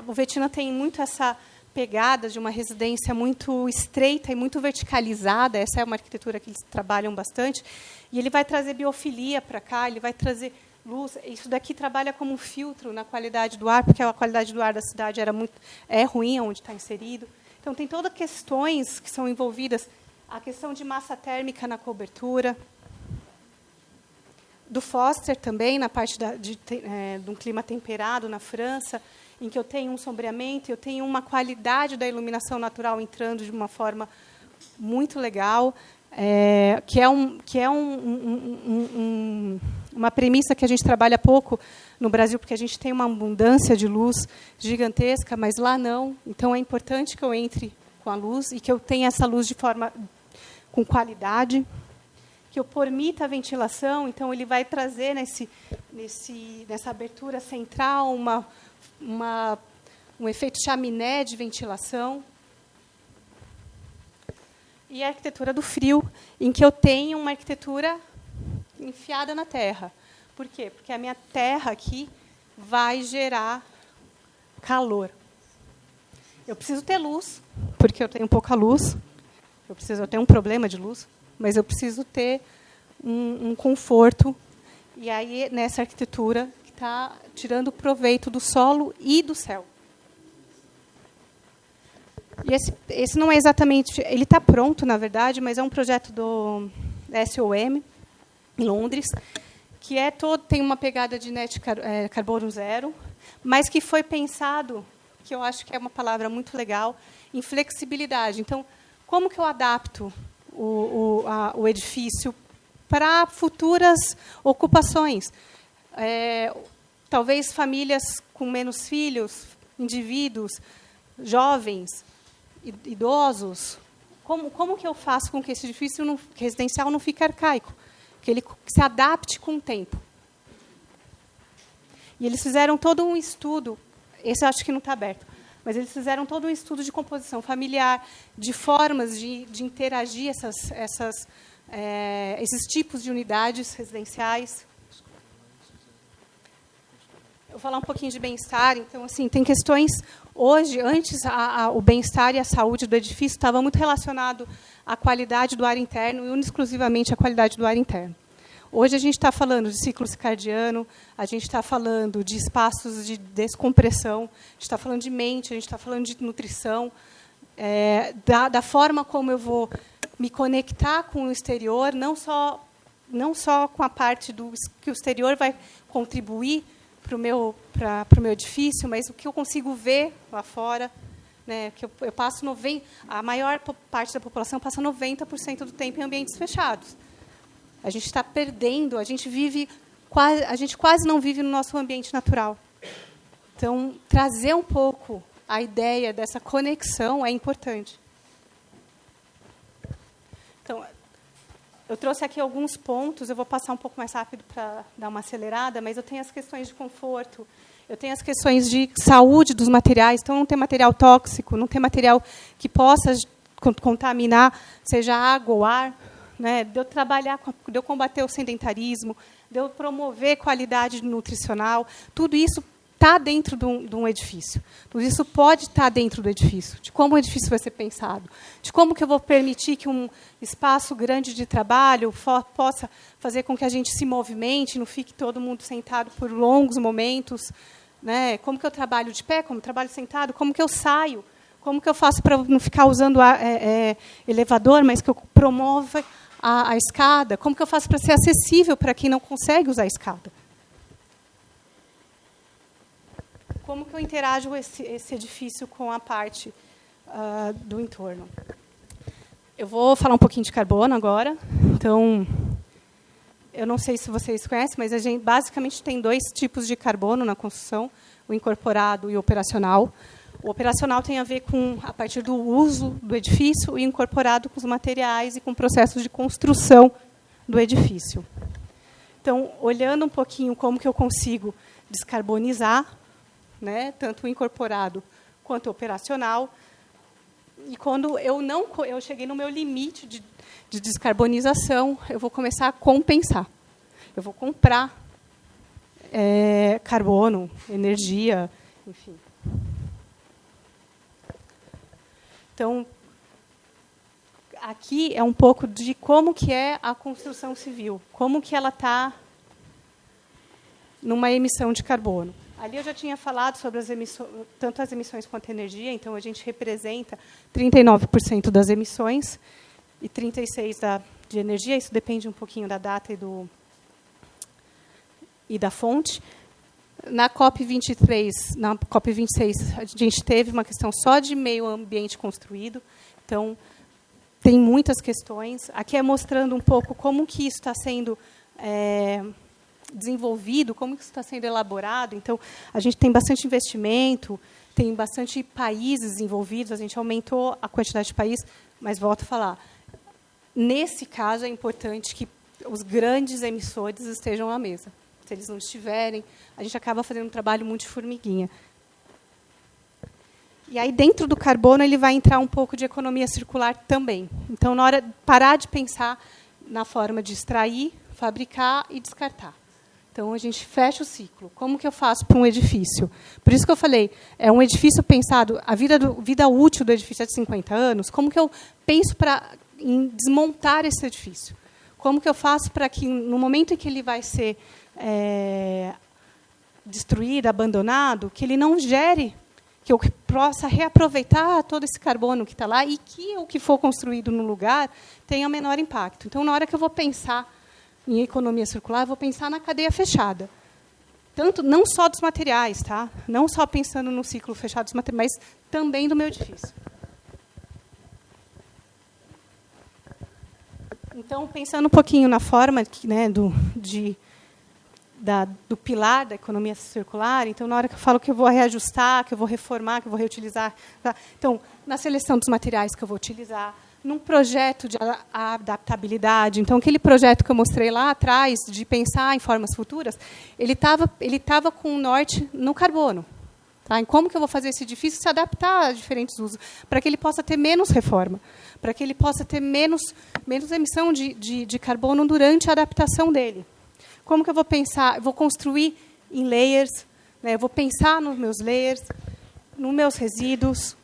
o Vietnã tem muito essa pegada de uma residência muito estreita e muito verticalizada. Essa é uma arquitetura que eles trabalham bastante. E ele vai trazer biofilia para cá, ele vai trazer luz. Isso daqui trabalha como um filtro na qualidade do ar, porque a qualidade do ar da cidade é ruim onde está inserido. Então, tem todas questões que são envolvidas, a questão de massa térmica na cobertura, do Foster também, na parte de um clima temperado na França, em que eu tenho um sombreamento, eu tenho uma qualidade da iluminação natural entrando de uma forma muito legal, que é uma premissa que a gente trabalha pouco no Brasil, porque a gente tem uma abundância de luz gigantesca, mas lá não. Então, é importante que eu entre com a luz e que eu tenha essa luz com qualidade, que eu permita a ventilação. Então, ele vai trazer nessa abertura central um efeito chaminé de ventilação. E a arquitetura do frio, em que eu tenho uma arquitetura enfiada na terra. Por quê? Porque a minha terra aqui vai gerar calor. Eu preciso ter luz, porque eu tenho pouca luz. Eu tenho um problema de luz, mas eu preciso ter um conforto. E aí, nessa arquitetura, que está tirando proveito do solo e do céu. E esse não é exatamente... Ele está pronto, na verdade, mas é um projeto do SOM, em Londres, que tem uma pegada de net carbono zero, mas que foi pensado, que eu acho que é uma palavra muito legal, em flexibilidade. Então, como que eu adapto o edifício para futuras ocupações? Talvez famílias com menos filhos, indivíduos, jovens, idosos. Como que eu faço com que esse edifício residencial não fique arcaico? Que ele se adapte com o tempo. E eles fizeram todo um estudo, esse eu acho que não está aberto, mas eles fizeram todo um estudo de composição familiar, de formas de interagir esses tipos de unidades residenciais. Eu vou falar um pouquinho de bem-estar. Então, assim, tem questões... Hoje, antes, o bem-estar e a saúde do edifício estava muito relacionado à qualidade do ar interno e exclusivamente à qualidade do ar interno. Hoje, a gente está falando de ciclo circadiano, a gente está falando de espaços de descompressão, a gente está falando de mente, a gente está falando de nutrição, da forma como eu vou me conectar com o exterior, não só com a parte que o exterior vai contribuir para o meu edifício, mas o que eu consigo ver lá fora, né? Que eu passo a maior parte da população passa 90% do tempo em ambientes fechados. A gente está perdendo, a gente quase não vive no nosso ambiente natural. Então, trazer um pouco a ideia dessa conexão é importante. Então, eu trouxe aqui alguns pontos, eu vou passar um pouco mais rápido para dar uma acelerada, mas eu tenho as questões de conforto, eu tenho as questões de saúde dos materiais, então não tem material tóxico, não tem material que possa contaminar, seja água ou ar, né? De eu trabalhar, de eu combater o sedentarismo, de eu promover qualidade nutricional, tudo isso está dentro de um edifício. Tudo isso pode estar dentro do edifício, de como o edifício vai ser pensado, de como que eu vou permitir que um espaço grande de trabalho possa fazer com que a gente se movimente, não fique todo mundo sentado por longos momentos, né? Como que eu trabalho de pé, como eu trabalho sentado, como que eu saio, como que eu faço para não ficar usando elevador, mas que eu promova a escada, como que eu faço para ser acessível para quem não consegue usar a escada. Como que eu interajo esse edifício com a parte do entorno? Eu vou falar um pouquinho de carbono agora. Então, eu não sei se vocês conhecem, mas a gente basicamente tem 2 tipos de carbono na construção, o incorporado e o operacional. O operacional tem a ver com a partir do uso do edifício e incorporado com os materiais e com processos de construção do edifício. Então, olhando um pouquinho como que eu consigo descarbonizar, né, tanto o incorporado quanto o operacional. E quando eu cheguei no meu limite de descarbonização, eu vou começar a compensar. Eu vou comprar carbono, energia, enfim. Então, aqui é um pouco de como que é a construção civil, como que ela está numa emissão de carbono. Ali eu já tinha falado sobre tanto as emissões quanto a energia, então a gente representa 39% das emissões e 36% de energia, isso depende um pouquinho da data e da fonte. Na COP23, na COP26, a gente teve uma questão só de meio ambiente construído, então tem muitas questões. Aqui é mostrando um pouco como que isso está sendo desenvolvido, como isso está sendo elaborado. Então, a gente tem bastante investimento, tem bastante países envolvidos, a gente aumentou a quantidade de países, mas volto a falar, nesse caso é importante que os grandes emissores estejam à mesa. Se eles não estiverem, a gente acaba fazendo um trabalho muito de formiguinha. E aí, dentro do carbono, ele vai entrar um pouco de economia circular também. Então, na hora de parar de pensar na forma de extrair, fabricar e descartar. Então, a gente fecha o ciclo. Como que eu faço para um edifício? Por isso que eu falei, é um edifício pensado, a vida útil do edifício é de 50 anos, como que eu penso em desmontar esse edifício? Como que eu faço para que, no momento em que ele vai ser destruído, abandonado, que ele não gere, que eu possa reaproveitar todo esse carbono que está lá e que o que for construído no lugar tenha menor impacto. Então, na hora que eu vou pensar em economia circular, eu vou pensar na cadeia fechada. Não só dos materiais, tá? Não só pensando no ciclo fechado dos materiais, mas também do meu edifício. Então, pensando um pouquinho na forma do pilar da economia circular, então, na hora que eu falo que eu vou reajustar, que eu vou reformar, que eu vou reutilizar, tá? Então, na seleção dos materiais que eu vou utilizar, num projeto de adaptabilidade. Então, aquele projeto que eu mostrei lá atrás, de pensar em formas futuras, ele estava com o norte no carbono. Tá? Em como que eu vou fazer esse edifício se adaptar a diferentes usos, para que ele possa ter menos reforma, para que ele possa ter menos emissão de carbono durante a adaptação dele. Como que eu vou pensar? Eu vou construir em layers, né? Eu vou pensar nos meus layers, nos meus resíduos.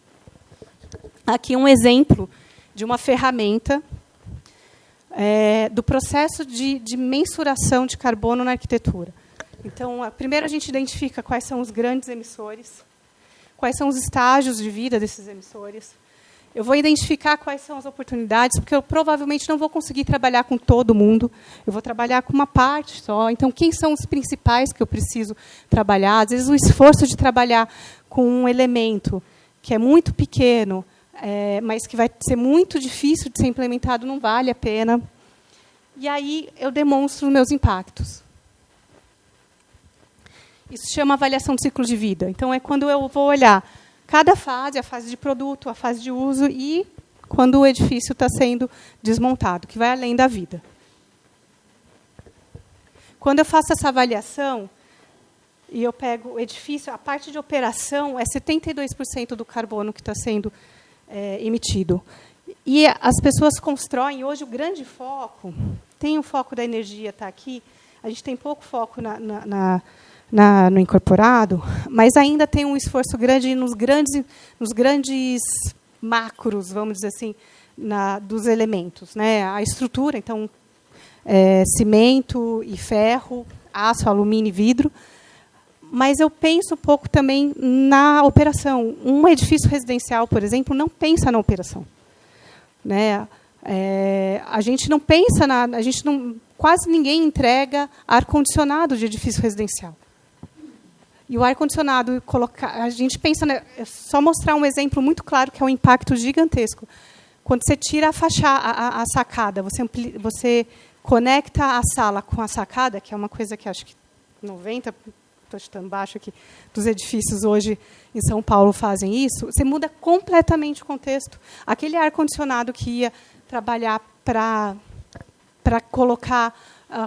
Aqui um exemplo de uma ferramenta do processo de mensuração de carbono na arquitetura. Então, primeiro a gente identifica quais são os grandes emissores, quais são os estágios de vida desses emissores. Eu vou identificar quais são as oportunidades, porque eu provavelmente não vou conseguir trabalhar com todo mundo. Eu vou trabalhar com uma parte só. Então, quem são os principais que eu preciso trabalhar? Às vezes, o esforço de trabalhar com um elemento que é muito pequeno, mas que vai ser muito difícil de ser implementado, não vale a pena. E aí, eu demonstro os meus impactos. Isso se chama avaliação de ciclo de vida. Então, é quando eu vou olhar cada fase, a fase de produto, a fase de uso e quando o edifício está sendo desmontado, que vai além da vida. Quando eu faço essa avaliação e eu pego o edifício, a parte de operação é 72% do carbono que está sendo emitido. E as pessoas constroem, hoje, o grande foco, tem o foco da energia, está aqui, a gente tem pouco foco no incorporado, mas ainda tem um esforço grande nos grandes macros, vamos dizer assim, dos elementos, né? A estrutura, então, cimento e ferro, aço, alumínio e vidro. Mas eu penso um pouco também na operação. Um edifício residencial, por exemplo, não pensa na operação, né? A gente não pensa quase ninguém entrega ar-condicionado de edifício residencial. E o ar-condicionado, a gente pensa, só mostrar um exemplo muito claro, que é um impacto gigantesco. Quando você tira a sacada, você conecta a sala com a sacada, que é uma coisa que acho que 90%, estou chutando baixo aqui, dos edifícios hoje em São Paulo fazem isso, você muda completamente o contexto. Aquele ar-condicionado que ia trabalhar para colocar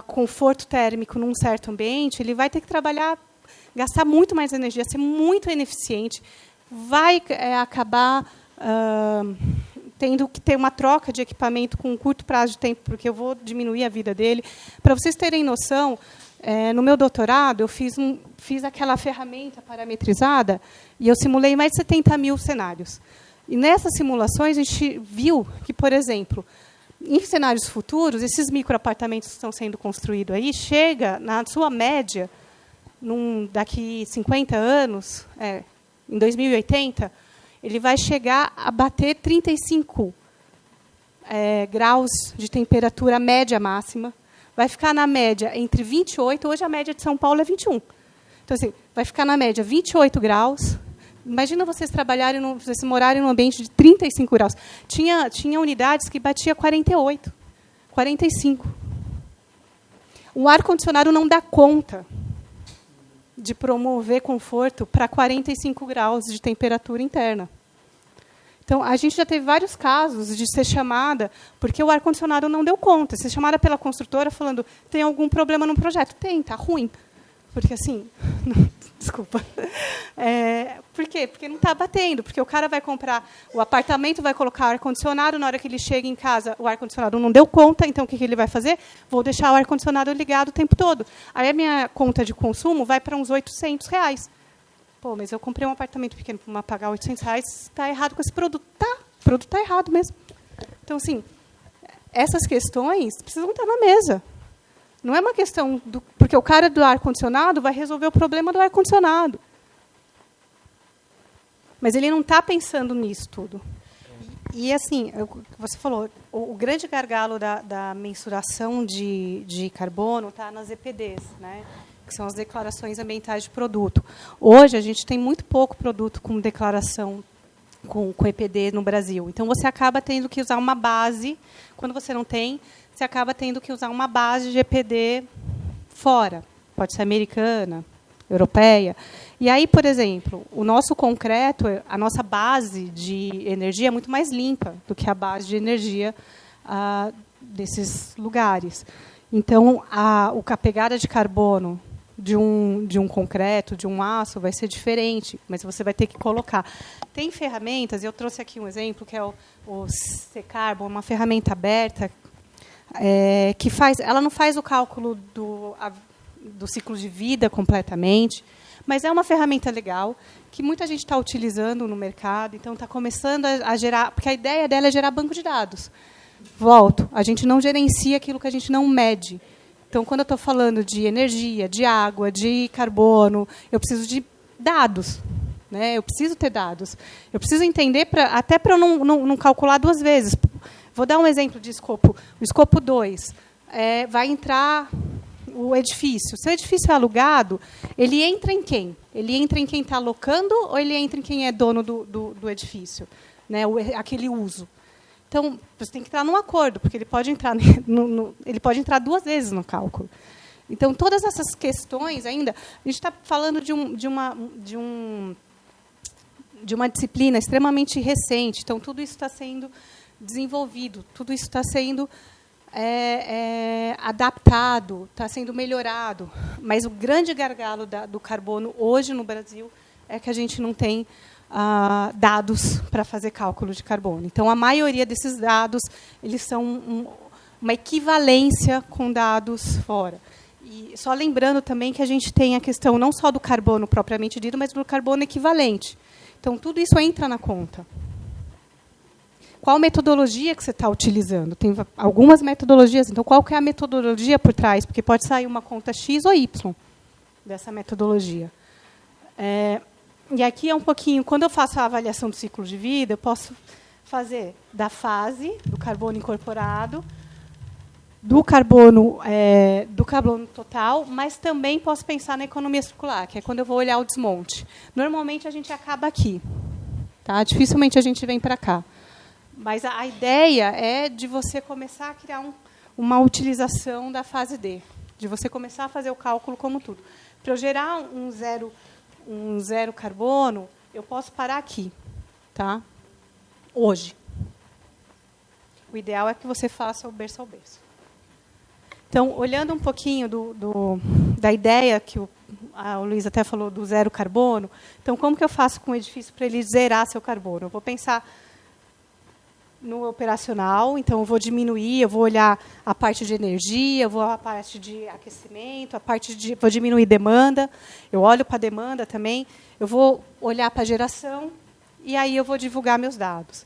conforto térmico num certo ambiente, ele vai ter que gastar muito mais energia, ser muito ineficiente, vai acabar tendo que ter uma troca de equipamento com um curto prazo de tempo, porque eu vou diminuir a vida dele. Para vocês terem noção, no meu doutorado, eu fiz aquela ferramenta parametrizada e eu simulei mais de 70 mil cenários. E nessas simulações, a gente viu que, por exemplo, em cenários futuros, esses microapartamentos que estão sendo construídos aí, chega, na sua média, daqui 50 anos, em 2080, ele vai chegar a bater 35 graus de temperatura média máxima. Vai ficar na média entre 28, hoje a média de São Paulo é 21. Então, assim, vai ficar na média 28 graus. Imagina vocês morarem num ambiente de 35 graus. Tinha unidades que batia 48, 45. O ar-condicionado não dá conta de promover conforto para 45 graus de temperatura interna. Então, a gente já teve vários casos de ser chamada, porque o ar-condicionado não deu conta, ser chamada pela construtora falando, tem algum problema no projeto? Tem, está ruim. Porque, assim, desculpa. Por quê? Porque não está batendo, porque o cara vai comprar o apartamento, vai colocar ar-condicionado, na hora que ele chega em casa, o ar-condicionado não deu conta, então o que ele vai fazer? Vou deixar o ar-condicionado ligado o tempo todo. Aí a minha conta de consumo vai para uns R$800. Pô, mas eu comprei um apartamento pequeno para pagar R$800, está errado com esse produto. Tá, o produto está errado mesmo. Então, assim, essas questões precisam estar na mesa. Não é uma questão porque o cara do ar-condicionado vai resolver o problema do ar-condicionado. Mas ele não está pensando nisso tudo. E, assim, você falou, o grande gargalo da mensuração de carbono está nas EPDs, né? Que são as declarações ambientais de produto. Hoje, a gente tem muito pouco produto com declaração com EPD no Brasil. Então, você acaba tendo que usar uma base. Quando você não tem, você acaba tendo que usar uma base de EPD fora. Pode ser americana, europeia. E aí, por exemplo, o nosso concreto, a nossa base de energia é muito mais limpa do que a base de energia desses lugares. Então, a pegada de carbono de um concreto, de um aço, vai ser diferente, mas você vai ter que colocar. Tem ferramentas, eu trouxe aqui um exemplo, que é o C-Carbon, uma ferramenta aberta, que ela não faz o cálculo do ciclo de vida completamente, mas é uma ferramenta legal, que muita gente está utilizando no mercado, então está começando a gerar, porque a ideia dela é gerar banco de dados. Volto, a gente não gerencia aquilo que a gente não mede. Então, quando eu estou falando de energia, de água, de carbono, eu preciso de dados, né? Eu preciso ter dados. Eu preciso entender, até para eu não calcular duas vezes. Vou dar um exemplo de escopo. O escopo 2, vai entrar o edifício. Se o edifício é alugado, ele entra em quem? Ele entra em quem está alocando ou ele entra em quem é dono do edifício? Né? Aquele uso. Então, você tem que entrar num acordo, porque ele pode entrar, ele pode entrar duas vezes no cálculo. Então, todas essas questões ainda... A gente está falando de uma disciplina extremamente recente. Então, tudo isso está sendo desenvolvido, tudo isso está sendo adaptado, está sendo melhorado. Mas o grande gargalo do carbono hoje no Brasil é que a gente não tem dados para fazer cálculo de carbono. Então, a maioria desses dados eles são uma equivalência com dados fora. E só lembrando também que a gente tem a questão não só do carbono propriamente dito, mas do carbono equivalente. Então, tudo isso entra na conta. Qual metodologia que você está utilizando? Tem algumas metodologias. Então, qual que é a metodologia por trás? Porque pode sair uma conta X ou Y dessa metodologia. E aqui é um pouquinho... Quando eu faço a avaliação do ciclo de vida, eu posso fazer da fase, do carbono incorporado, do carbono total, mas também posso pensar na economia circular, que é quando eu vou olhar o desmonte. Normalmente, a gente acaba aqui. Tá? Dificilmente a gente vem para cá. Mas a ideia é de você começar a criar uma utilização da fase D, de você começar a fazer o cálculo como tudo. Para eu gerar um zero carbono, eu posso parar aqui, tá? Hoje. O ideal é que você faça o berço ao berço. Então, olhando um pouquinho da ideia que o Luiz até falou do zero carbono, então, como que eu faço com o edifício para ele zerar seu carbono? Eu vou pensar no operacional, então eu vou diminuir, eu vou olhar a parte de energia, eu vou a parte de aquecimento, vou diminuir demanda, eu olho para a demanda também, eu vou olhar para a geração e aí eu vou divulgar meus dados.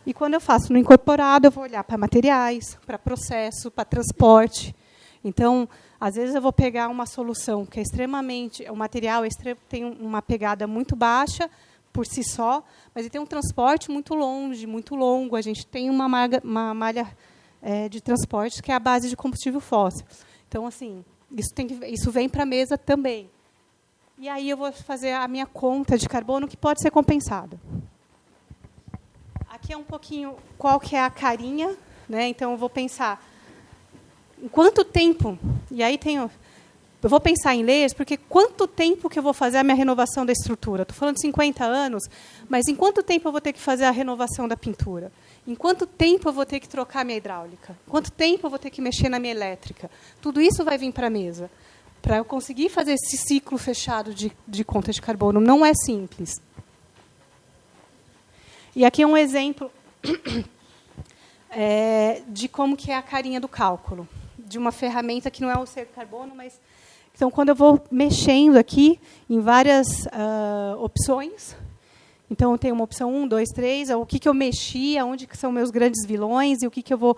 E quando eu faço no incorporado, eu vou olhar para materiais, para processo, para transporte. Então, às vezes eu vou pegar uma solução que é o material tem uma pegada muito baixa por si só, mas ele tem um transporte muito longo. A gente tem uma malha de transporte que é a base de combustível fóssil. Então, assim, isso vem para a mesa também. E aí eu vou fazer a minha conta de carbono que pode ser compensada. Aqui é um pouquinho qual que é a carinha, né? Então eu vou pensar em quanto tempo, e aí eu vou pensar em layers, porque quanto tempo que eu vou fazer a minha renovação da estrutura? Estou falando de 50 anos, mas em quanto tempo eu vou ter que fazer a renovação da pintura? Em quanto tempo eu vou ter que trocar a minha hidráulica? Quanto tempo eu vou ter que mexer na minha elétrica? Tudo isso vai vir para a mesa. Para eu conseguir fazer esse ciclo fechado de conta de carbono, não é simples. E aqui é um exemplo de como que é a carinha do cálculo, de uma ferramenta que não é o ser carbono, mas... Então, quando eu vou mexendo aqui em várias opções, então eu tenho uma opção 1, 2, 3, o que eu mexi, onde que são meus grandes vilões, e o que eu vou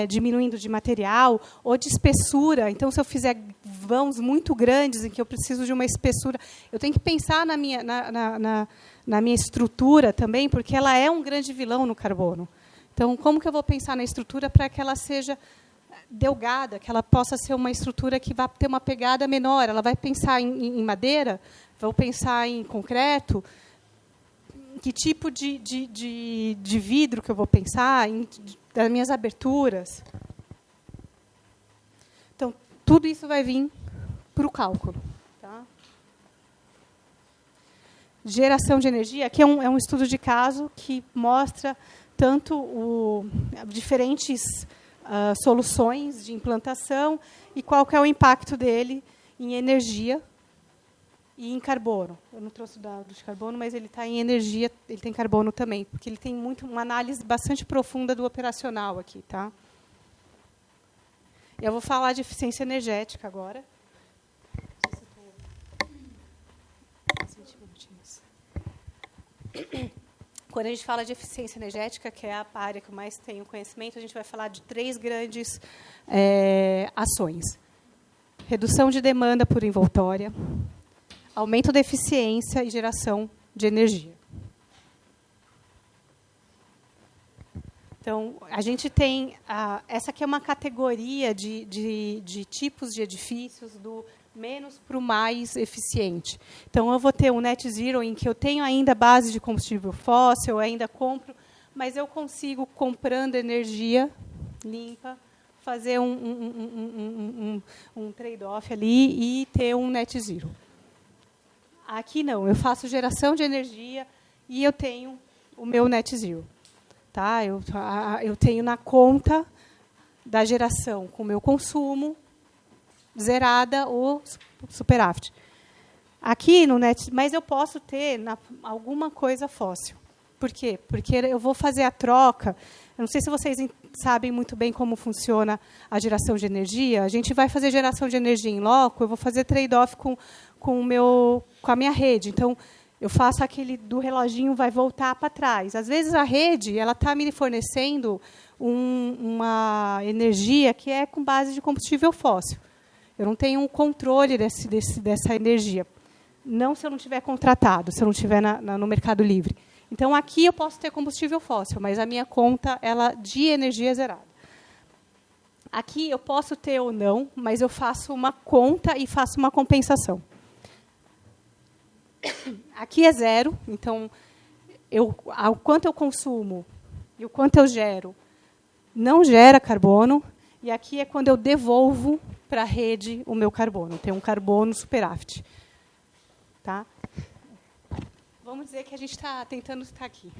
diminuindo de material, ou de espessura. Então, se eu fizer vãos muito grandes, em que eu preciso de uma espessura, eu tenho que pensar na minha estrutura também, porque ela é um grande vilão no carbono. Então, como que eu vou pensar na estrutura para que ela seja delgada, que ela possa ser uma estrutura que vai ter uma pegada menor? Ela vai pensar em madeira? Vou pensar em concreto? Que tipo de vidro que eu vou pensar? Das minhas aberturas? Então, tudo isso vai vir para o cálculo. Tá? Geração de energia. Aqui é um estudo de caso que mostra tanto diferentes soluções de implantação e qual que é o impacto dele em energia e em carbono. Eu não trouxe dados de carbono, mas ele está em energia, ele tem carbono também, porque ele tem uma análise bastante profunda do operacional aqui. Tá? Eu vou falar de eficiência energética agora. Quando a gente fala de eficiência energética, que é a área que eu mais tenho conhecimento, a gente vai falar de 3 grandes ações. Redução de demanda por envoltória, aumento da eficiência e geração de energia. Então, a gente tem... essa aqui é uma categoria de tipos de edifícios do menos para o mais eficiente. Então, eu vou ter um net zero em que eu tenho ainda base de combustível fóssil, eu ainda compro, mas eu consigo, comprando energia limpa, fazer um trade-off ali e ter um net zero. Aqui não, eu faço geração de energia e eu tenho o meu net zero. Tá? Eu tenho na conta da geração com o meu consumo zerada ou superávit. Aqui no net, mas eu posso ter alguma coisa fóssil. Por quê? Porque eu vou fazer a troca. Eu não sei se vocês sabem muito bem como funciona a geração de energia. A gente vai fazer geração de energia em loco, eu vou fazer trade-off com a minha rede. Então, eu faço aquele do reloginho, vai voltar para trás. Às vezes, a rede está me fornecendo uma energia que é com base de combustível fóssil. Eu não tenho um controle dessa energia. Não se eu não tiver contratado, se eu não estiver no Mercado Livre. Então, aqui eu posso ter combustível fóssil, mas a minha conta de energia é zerada. Aqui eu posso ter ou não, mas eu faço uma conta e faço uma compensação. Aqui é zero, então, o quanto eu consumo e o quanto eu gero não gera carbono, e aqui é quando eu devolvo para a rede o meu carbono. Tem um carbono superávit. Tá? Vamos dizer que a gente está tentando estar aqui.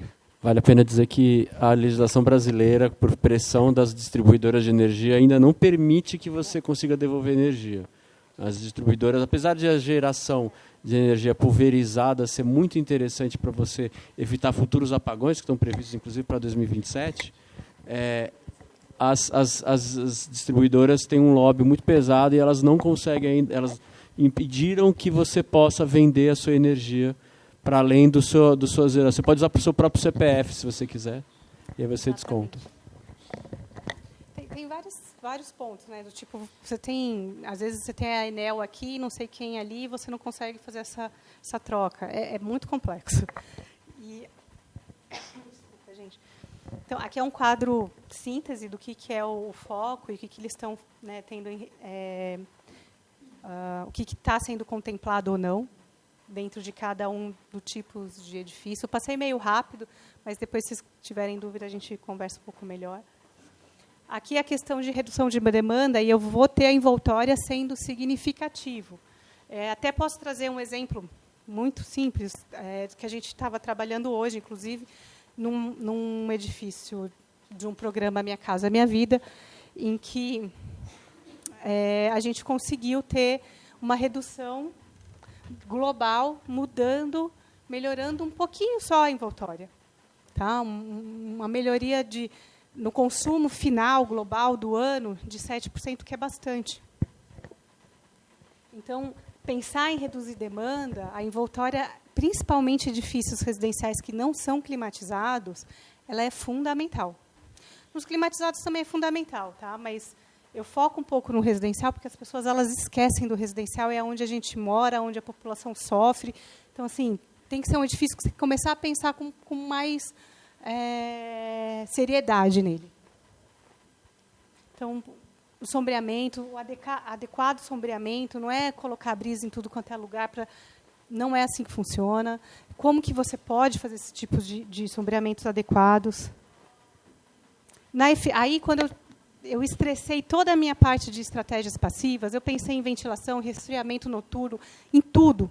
Vale a pena dizer que a legislação brasileira, por pressão das distribuidoras de energia, ainda não permite que você consiga devolver energia. As distribuidoras, apesar de a geração de energia pulverizada ser muito interessante para você evitar futuros apagões, que estão previstos, inclusive, para 2027, as distribuidoras têm um lobby muito pesado e elas não conseguem ainda, elas impediram que você possa vender a sua energia para além do sua zero. Você pode usar para o seu próprio CPF, se você quiser, e aí você desconta. Tem vários pontos, né? Do tipo, às vezes você tem a Enel aqui, não sei quem ali, e você não consegue fazer essa troca. É muito complexo. Desculpa, gente. Então, aqui é um quadro síntese do que é o foco e o que eles estão, né, tendo, o que está sendo contemplado ou não dentro de cada um dos tipos de edifício. Eu passei meio rápido, mas depois, se vocês tiverem dúvida, a gente conversa um pouco melhor. Aqui a questão de redução de demanda, e eu vou ter a envoltória sendo significativo. Até posso trazer um exemplo muito simples, que a gente estava trabalhando hoje, inclusive, num edifício de um programa Minha Casa Minha Vida, em que a gente conseguiu ter uma redução global, melhorando um pouquinho só a envoltória. Tá? Uma melhoria no consumo final global do ano de 7%, que é bastante. Então, pensar em reduzir demanda, a envoltória, principalmente edifícios residenciais que não são climatizados, ela é fundamental. Nos climatizados também é fundamental, tá? Mas eu foco um pouco no residencial, porque as pessoas esquecem do residencial, é onde a gente mora, onde a população sofre. Então, assim, tem que ser um edifício que você começar a pensar com mais seriedade nele. Então, o sombreamento, o adequado sombreamento, não é colocar brisa em tudo quanto é lugar, não é assim que funciona. Como que você pode fazer esse tipo de sombreamentos adequados? Aí, quando eu estressei toda a minha parte de estratégias passivas, eu pensei em ventilação, resfriamento noturno, em tudo.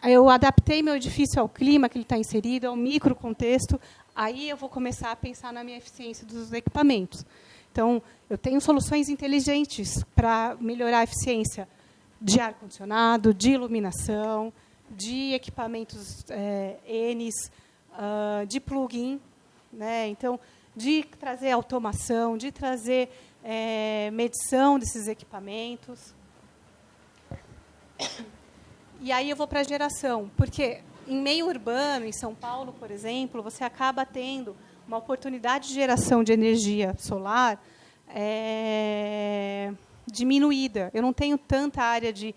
Eu adaptei meu edifício ao clima que ele está inserido, ao microcontexto, aí eu vou começar a pensar na minha eficiência dos equipamentos. Então, eu tenho soluções inteligentes para melhorar a eficiência de ar-condicionado, de iluminação, de equipamentos Enes, de plug-in, né? Então, de trazer automação, de trazer medição desses equipamentos. E aí eu vou para a geração, porque em meio urbano, em São Paulo, por exemplo, você acaba tendo uma oportunidade de geração de energia solar diminuída. Eu não tenho tanta área de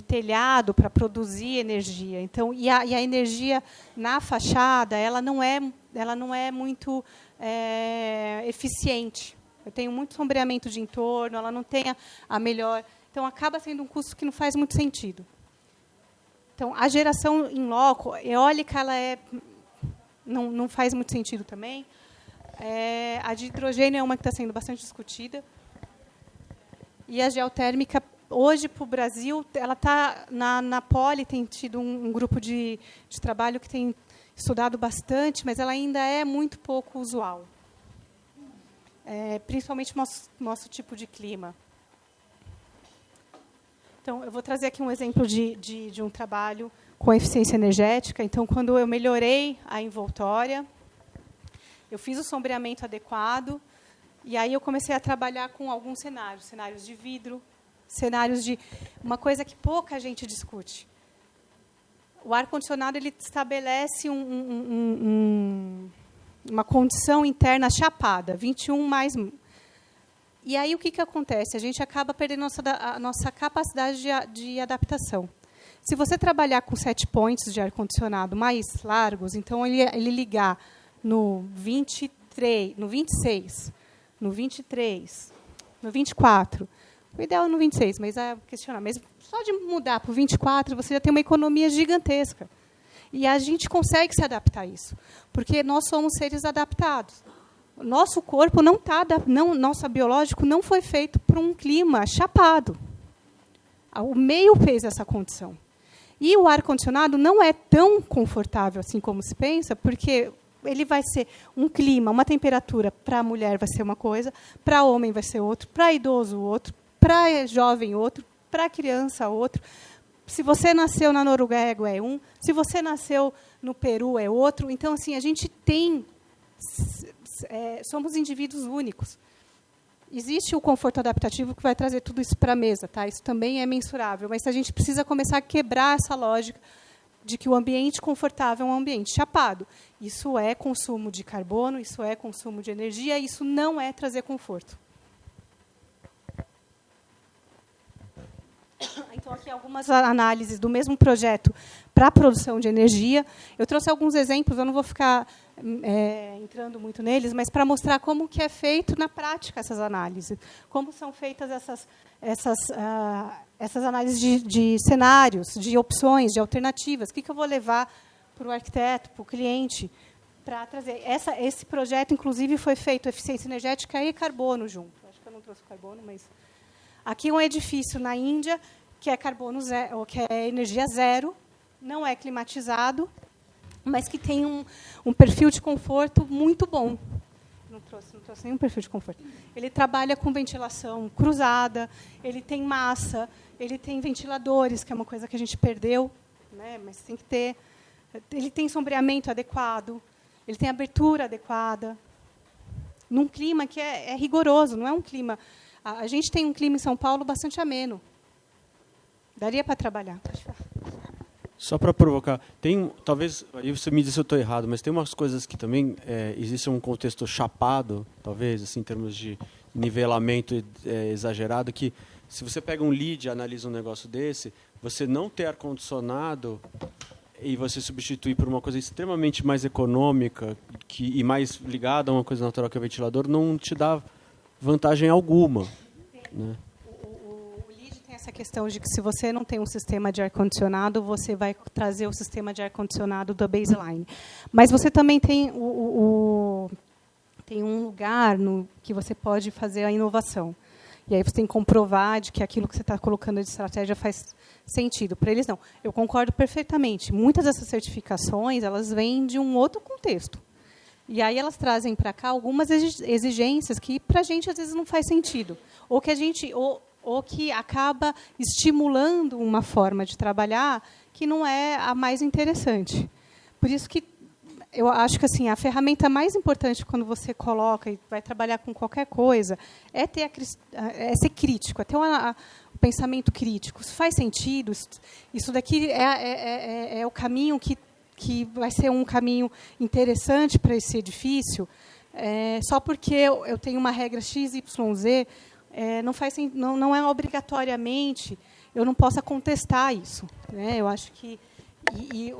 telhado para produzir energia. Então, e a energia na fachada, ela não é muito eficiente. Eu tenho muito sombreamento de entorno, ela não tem a melhor... Então, acaba sendo um custo que não faz muito sentido. Então, a geração in loco, eólica, ela não faz muito sentido também. A de hidrogênio é uma que está sendo bastante discutida. E a geotérmica, hoje, para o Brasil, ela está na Poli, tem tido um grupo de trabalho que tem estudado bastante, mas ela ainda é muito pouco usual. Principalmente no nosso tipo de clima. Então, eu vou trazer aqui um exemplo de um trabalho com eficiência energética. Então, quando eu melhorei a envoltória, eu fiz o sombreamento adequado, e aí eu comecei a trabalhar com alguns cenários de vidro, cenários de... Uma coisa que pouca gente discute. O ar-condicionado ele estabelece uma condição interna chapada, 21 mais... E aí o que acontece? A gente acaba perdendo a nossa capacidade de adaptação. Se você trabalhar com set points de ar-condicionado mais largos, então ele ligar no 23, no 26, no 23, no 24, o ideal é no 26, mas é questionar. Mas só de mudar para o 24, você já tem uma economia gigantesca. E a gente consegue se adaptar a isso, porque nós somos seres adaptados. Nosso corpo nosso biológico não foi feito para um clima chapado. O meio fez essa condição. E o ar-condicionado não é tão confortável assim como se pensa, porque ele vai ser um clima, uma temperatura para a mulher vai ser uma coisa, para o homem vai ser outro, para idoso outro, para jovem outro, para criança outro. Se você nasceu na Noruega é um, se você nasceu no Peru é outro. Então, assim, a gente tem... somos indivíduos únicos. Existe o conforto adaptativo que vai trazer tudo isso para a mesa, tá? Isso também é mensurável, mas a gente precisa começar a quebrar essa lógica de que o ambiente confortável é um ambiente chapado. Isso é consumo de carbono, isso é consumo de energia, isso não é trazer conforto. Então, aqui algumas análises do mesmo projeto para a produção de energia. Eu trouxe alguns exemplos, eu não vou ficar entrando muito neles, mas para mostrar como que é feito na prática essas análises, como são feitas essas análises de cenários, de opções, de alternativas. O que eu vou levar para o arquiteto, para o cliente, para trazer. Esse projeto, inclusive, foi feito eficiência energética e carbono junto. Acho que eu não trouxe carbono, mas... Aqui um edifício na Índia, que é carbono zero, ou que é energia zero, não é climatizado, mas que tem um perfil de conforto muito bom. Não trouxe nenhum perfil de conforto. Ele trabalha com ventilação cruzada, ele tem massa, ele tem ventiladores, que é uma coisa que a gente perdeu, né, mas tem que ter. Ele tem sombreamento adequado, ele tem abertura adequada, num clima que é rigoroso, não é um clima... A gente tem um clima em São Paulo bastante ameno. Daria para trabalhar. Só para provocar, talvez, aí você me diz se eu estou errado, mas tem umas coisas que também existe um contexto chapado, talvez, assim, em termos de nivelamento exagerado, que se você pega um lead e analisa um negócio desse, você não ter ar-condicionado e você substituir por uma coisa extremamente mais econômica e mais ligada a uma coisa natural que é o ventilador, não te dá vantagem alguma. Né? O LEED tem essa questão de que se você não tem um sistema de ar-condicionado, você vai trazer o sistema de ar-condicionado da baseline. Mas você também tem tem um lugar que você pode fazer a inovação. E aí você tem que comprovar de que aquilo que você está colocando de estratégia faz sentido. Para eles, não. Eu concordo perfeitamente. Muitas dessas certificações elas vêm de um outro contexto. E aí elas trazem para cá algumas exigências que para a gente às vezes não faz sentido, ou que acaba estimulando uma forma de trabalhar que não é a mais interessante. Por isso que eu acho que assim a ferramenta mais importante quando você coloca e vai trabalhar com qualquer coisa é ser crítico, é ter o pensamento crítico. Isso faz sentido? Isso daqui é o caminho que vai ser um caminho interessante para esse edifício, só porque eu tenho uma regra X, Y, Z, não é obrigatoriamente, eu não possa contestar isso, né? Eu acho que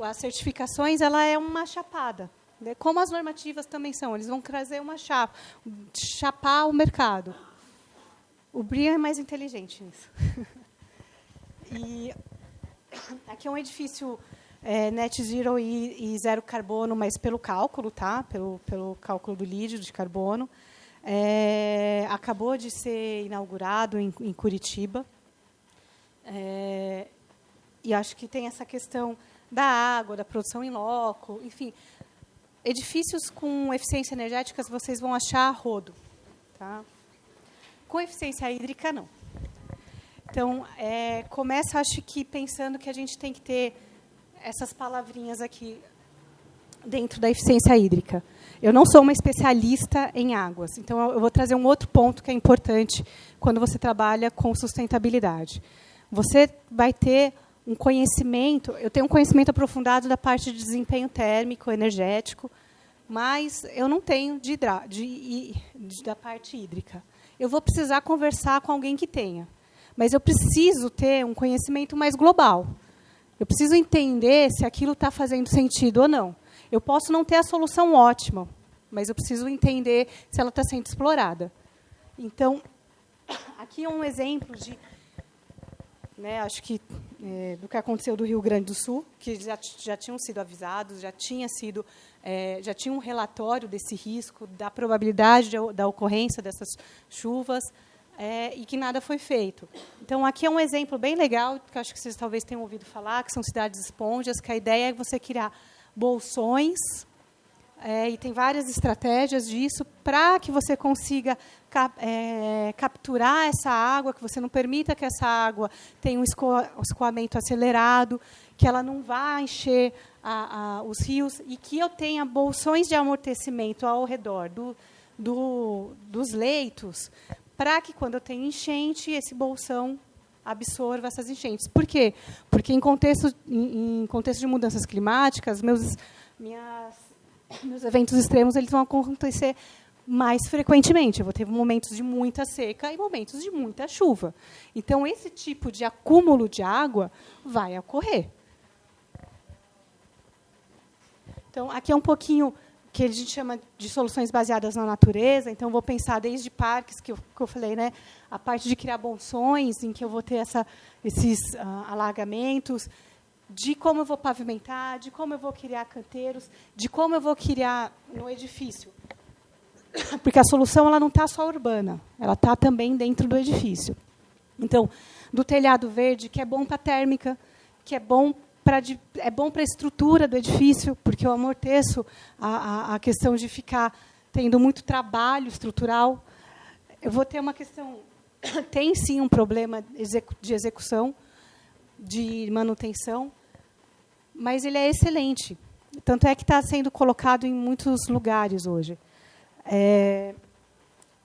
as certificações ela é uma chapada, né? Como as normativas também são, eles vão trazer uma chapar o mercado. O BREEAM é mais inteligente nisso. E aqui é um edifício net zero e zero carbono, mas pelo cálculo, tá? Pelo cálculo do lídio de carbono. Acabou de ser inaugurado em Curitiba. E acho que tem essa questão da água, da produção em loco, enfim. Edifícios com eficiência energética vocês vão achar a rodo. Tá? Com eficiência hídrica, não. Então, começa, acho que, pensando que a gente tem que ter essas palavrinhas aqui dentro da eficiência hídrica. Eu não sou uma especialista em águas, então eu vou trazer um outro ponto que é importante quando você trabalha com sustentabilidade. Você vai ter um conhecimento, eu tenho um conhecimento aprofundado da parte de desempenho térmico, energético, mas eu não tenho da parte hídrica. Eu vou precisar conversar com alguém que tenha. Mas eu preciso ter um conhecimento mais global. Eu preciso entender se aquilo está fazendo sentido ou não. Eu posso não ter a solução ótima, mas eu preciso entender se ela está sendo explorada. Então, aqui é um exemplo de, né, acho que do que aconteceu do Rio Grande do Sul, que já tinham sido avisados, já tinha um relatório desse risco, da probabilidade da ocorrência dessas chuvas, e que nada foi feito. Então, aqui é um exemplo bem legal, que acho que vocês talvez tenham ouvido falar, que são cidades esponjas, que a ideia é você criar bolsões, e tem várias estratégias disso, para que você consiga capturar essa água, que você não permita que essa água tenha um escoamento acelerado, que ela não vá encher os rios, e que eu tenha bolsões de amortecimento ao redor dos leitos, para que, quando eu tenho enchente, esse bolsão absorva essas enchentes. Por quê? Porque, em contexto de mudanças climáticas, meus eventos extremos eles vão acontecer mais frequentemente. Eu vou ter momentos de muita seca e momentos de muita chuva. Então, esse tipo de acúmulo de água vai ocorrer. Então, aqui é um pouquinho que a gente chama de soluções baseadas na natureza. Então, vou pensar desde parques, que eu falei, né, a parte de criar bolsões, em que eu vou ter esses alagamentos, de como eu vou pavimentar, de como eu vou criar canteiros, de como eu vou criar no edifício. Porque a solução ela não está só urbana, ela está também dentro do edifício. Então, do telhado verde, que é bom para a térmica, que é bom para a estrutura do edifício, porque eu amorteço a questão de ficar tendo muito trabalho estrutural. Eu vou ter uma questão... Tem, sim, um problema de execução, de manutenção, mas ele é excelente. Tanto é que está sendo colocado em muitos lugares hoje.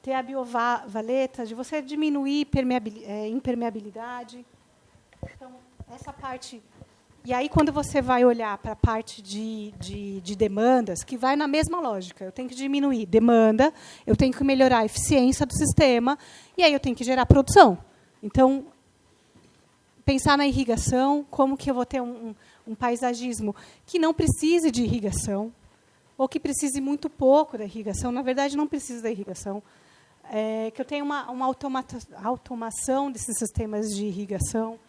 Ter a biovaleta, de você diminuir impermeabilidade. Então, essa parte... E aí, quando você vai olhar para a parte de demandas, que vai na mesma lógica, eu tenho que diminuir demanda, eu tenho que melhorar a eficiência do sistema, e aí eu tenho que gerar produção. Então, pensar na irrigação, como que eu vou ter um paisagismo que não precise de irrigação, ou que precise muito pouco da irrigação. Na verdade, não precisa da irrigação. Que eu tenha uma automação desses sistemas de irrigação,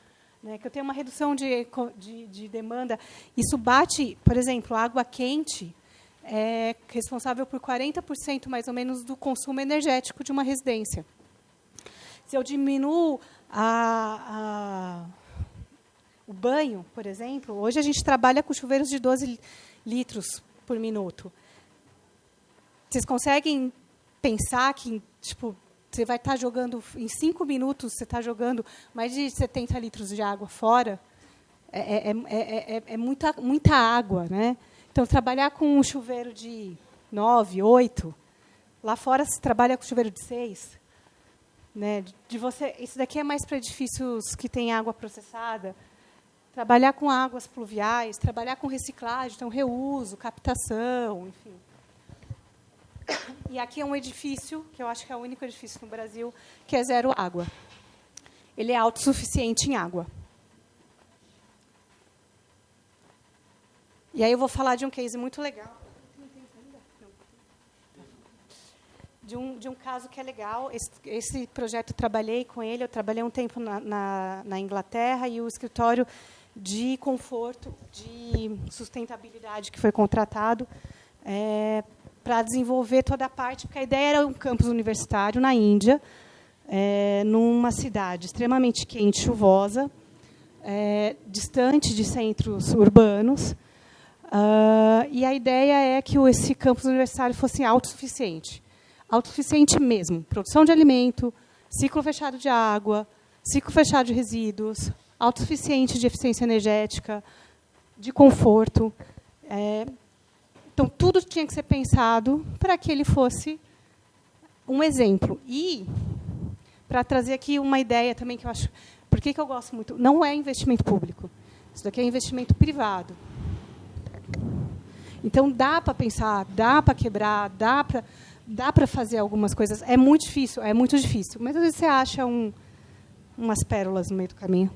né, que eu tenho uma redução de demanda. Isso bate, por exemplo, a água quente é responsável por 40%, mais ou menos, do consumo energético de uma residência. Se eu diminuo o banho, por exemplo, hoje a gente trabalha com chuveiros de 12 litros por minuto. Vocês conseguem pensar que, tipo, você vai estar jogando, em 5 minutos, você está jogando mais de 70 litros de água fora? É muita água, né? Então, trabalhar com um chuveiro de 9, 8, lá fora se trabalha com chuveiro de 6. Né? Isso daqui é mais para edifícios que têm água processada. Trabalhar com águas pluviais, trabalhar com reciclagem, então reuso, captação, enfim. E aqui é um edifício, que eu acho que é o único edifício no Brasil, que é zero água. Ele é autossuficiente em água. E aí eu vou falar de um case muito legal. De um caso que é legal. Esse projeto, trabalhei com ele. Eu trabalhei um tempo na Inglaterra, e o escritório de conforto, de sustentabilidade que foi contratado para desenvolver toda a parte, porque a ideia era um campus universitário na Índia, numa cidade extremamente quente, chuvosa, distante de centros urbanos, e a ideia é que esse campus universitário fosse autossuficiente. Autossuficiente mesmo. Produção de alimento, ciclo fechado de água, ciclo fechado de resíduos, autossuficiente de eficiência energética, de conforto. Então, tudo tinha que ser pensado para que ele fosse um exemplo. E, para trazer aqui uma ideia também que eu acho... Por que eu gosto muito? Não é investimento público. Isso daqui é investimento privado. Então, dá para pensar, dá para quebrar, dá para fazer algumas coisas. É muito difícil. Mas, às vezes, você acha umas pérolas no meio do caminho.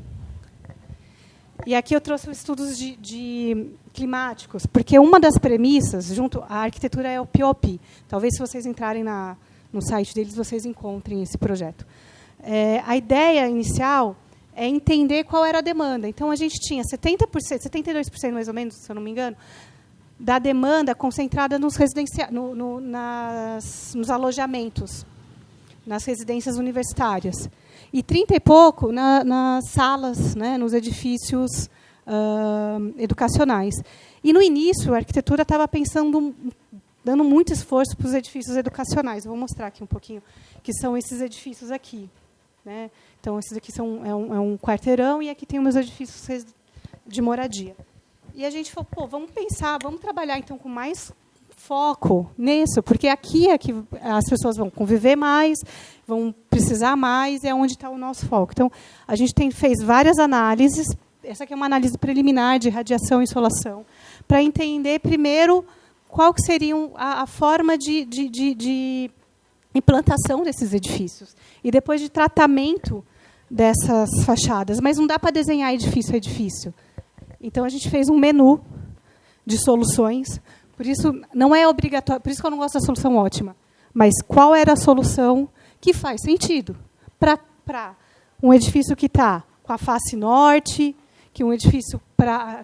E aqui eu trouxe os estudos de climáticos, porque uma das premissas, junto à arquitetura, é o POP. Talvez, se vocês entrarem no site deles, vocês encontrem esse projeto. A ideia inicial é entender qual era a demanda. Então, a gente tinha 70%, 72%, mais ou menos, se eu não me engano, da demanda concentrada nos alojamentos, nas residências universitárias. E 30 e pouco nas salas, né, nos edifícios educacionais. E, no início, a arquitetura estava dando muito esforço para os edifícios educacionais. Eu vou mostrar aqui um pouquinho, que são esses edifícios aqui. Né? Então, esses aqui é um quarteirão, e aqui tem os edifícios de moradia. E a gente falou, vamos pensar, vamos trabalhar então com mais foco nisso, porque aqui é que as pessoas vão conviver mais, vão precisar mais, é onde está o nosso foco. Então, a gente fez várias análises. Essa aqui é uma análise preliminar de radiação e insolação, para entender, primeiro, qual que seria a forma de implantação desses edifícios, e depois de tratamento dessas fachadas. Mas não dá para desenhar edifício a edifício. Então, a gente fez um menu de soluções. Por isso, não é obrigatório. Por isso que eu não gosto da solução ótima. Mas qual era a solução que faz sentido para um edifício que está com a face norte, que um edifício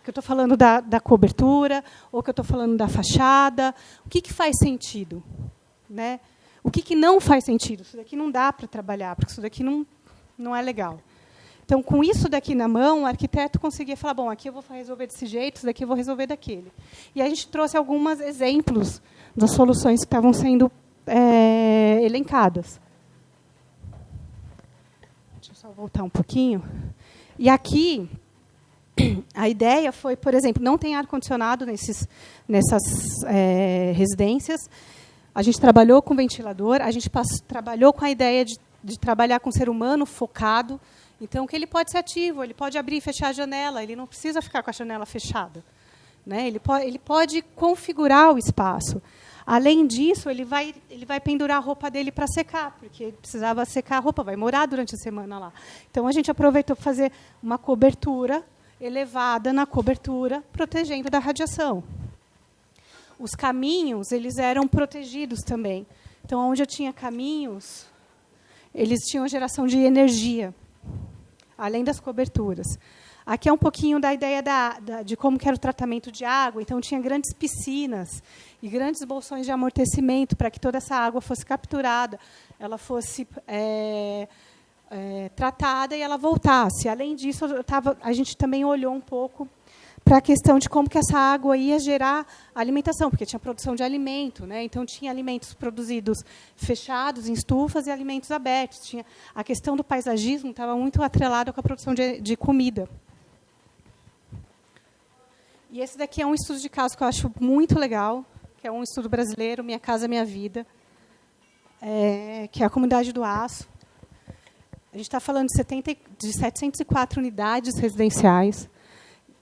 que eu estou falando da cobertura, ou que eu estou falando da fachada. O que faz sentido? Né? O que não faz sentido? Isso daqui não dá para trabalhar, porque isso daqui não é legal. Então, com isso daqui na mão, o arquiteto conseguia falar, bom, aqui eu vou resolver desse jeito, isso daqui eu vou resolver daquele. E a gente trouxe alguns exemplos das soluções que estavam sendo elencadas. Deixa eu só voltar um pouquinho. E aqui, a ideia foi, por exemplo, não tem ar-condicionado nessas residências. A gente trabalhou com ventilador, a gente trabalhou com a ideia de trabalhar com o ser humano focado. Então, que ele pode ser ativo, ele pode abrir e fechar a janela, ele não precisa ficar com a janela fechada. Né? Ele pode configurar o espaço. Além disso, ele vai pendurar a roupa dele para secar, porque ele precisava secar a roupa, vai morar durante a semana lá. Então, a gente aproveitou para fazer uma cobertura elevada na cobertura, protegendo da radiação. Os caminhos, eles eram protegidos também. Então, onde eu tinha caminhos, eles tinham geração de energia, além das coberturas. Aqui é um pouquinho da ideia de como que era o tratamento de água. Então, tinha grandes piscinas e grandes bolsões de amortecimento para que toda essa água fosse capturada, ela fosse tratada e ela voltasse. Além disso, a gente também olhou um pouco para a questão de como que essa água ia gerar alimentação, porque tinha produção de alimento, né? Então, tinha alimentos produzidos fechados, em estufas, e alimentos abertos. Tinha a questão do paisagismo estava muito atrelada com a produção de comida. E esse daqui é um estudo de caso que eu acho muito legal, que é um estudo brasileiro, Minha Casa Minha Vida, que é a comunidade do Aço. A gente está falando de 704 unidades residenciais,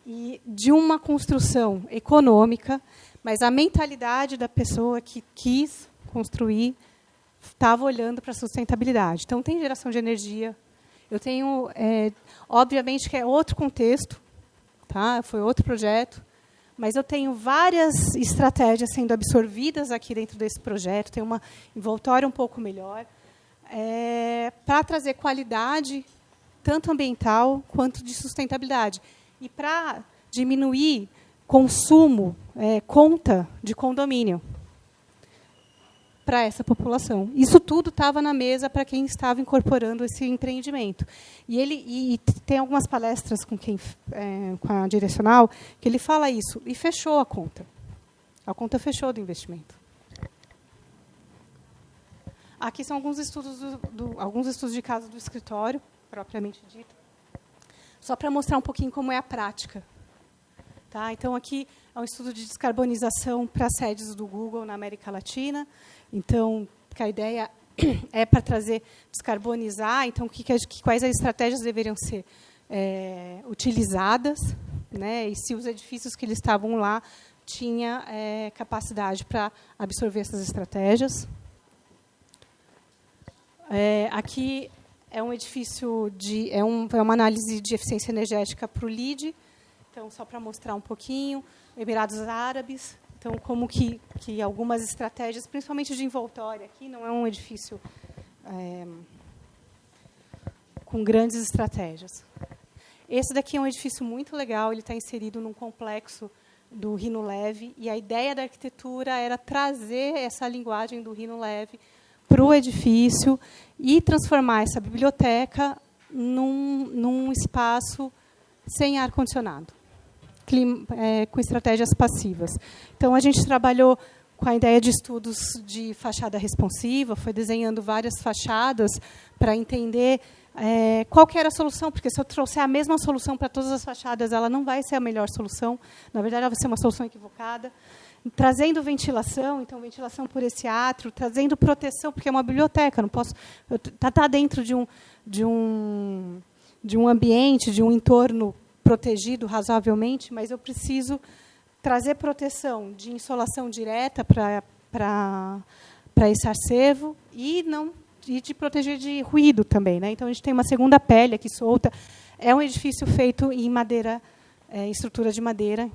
e de uma construção econômica, mas a mentalidade da pessoa que quis construir estava olhando para a sustentabilidade. Então, tem geração de energia. Eu tenho, obviamente, que é outro contexto, tá? Foi outro projeto, mas eu tenho várias estratégias sendo absorvidas aqui dentro desse projeto, tem uma envoltória um pouco melhor, para trazer qualidade, tanto ambiental quanto de sustentabilidade. E para diminuir consumo, conta de condomínio para essa população. Isso tudo estava na mesa para quem estava incorporando esse empreendimento. E tem algumas palestras com a direcional que ele fala isso, e fechou a conta. A conta fechou do investimento. Aqui são alguns estudos, alguns estudos de caso do escritório, propriamente dito, só para mostrar um pouquinho como é a prática. Tá? Então, aqui é um estudo de descarbonização para sedes do Google na América Latina. Então, que a ideia é para trazer, descarbonizar. Então, quais as estratégias deveriam ser utilizadas, né? E se os edifícios que eles estavam lá tinham capacidade para absorver essas estratégias. Aqui é um edifício é uma análise de eficiência energética para o LEED. Então, só para mostrar um pouquinho, Emirados Árabes. Então, como que algumas estratégias, principalmente de envoltória, aqui não é um edifício com grandes estratégias. Esse daqui é um edifício muito legal, ele está inserido num complexo do Rhino Leve, e a ideia da arquitetura era trazer essa linguagem do Rhino Leve para o edifício e transformar essa biblioteca num espaço sem ar-condicionado, com estratégias passivas. Então, a gente trabalhou com a ideia de estudos de fachada responsiva, foi desenhando várias fachadas para entender qual que era a solução, porque se eu trouxer a mesma solução para todas as fachadas, ela não vai ser a melhor solução. Na verdade, ela vai ser uma solução equivocada. Trazendo ventilação, então, ventilação por esse átrio, trazendo proteção, porque é uma biblioteca, não posso... Está dentro de um ambiente, de um entorno protegido razoavelmente, mas eu preciso trazer proteção de insolação direta para esse acervo e de proteger de ruído também, né? Então, a gente tem uma segunda pele aqui solta. É um edifício feito em madeira, em estrutura de madeira,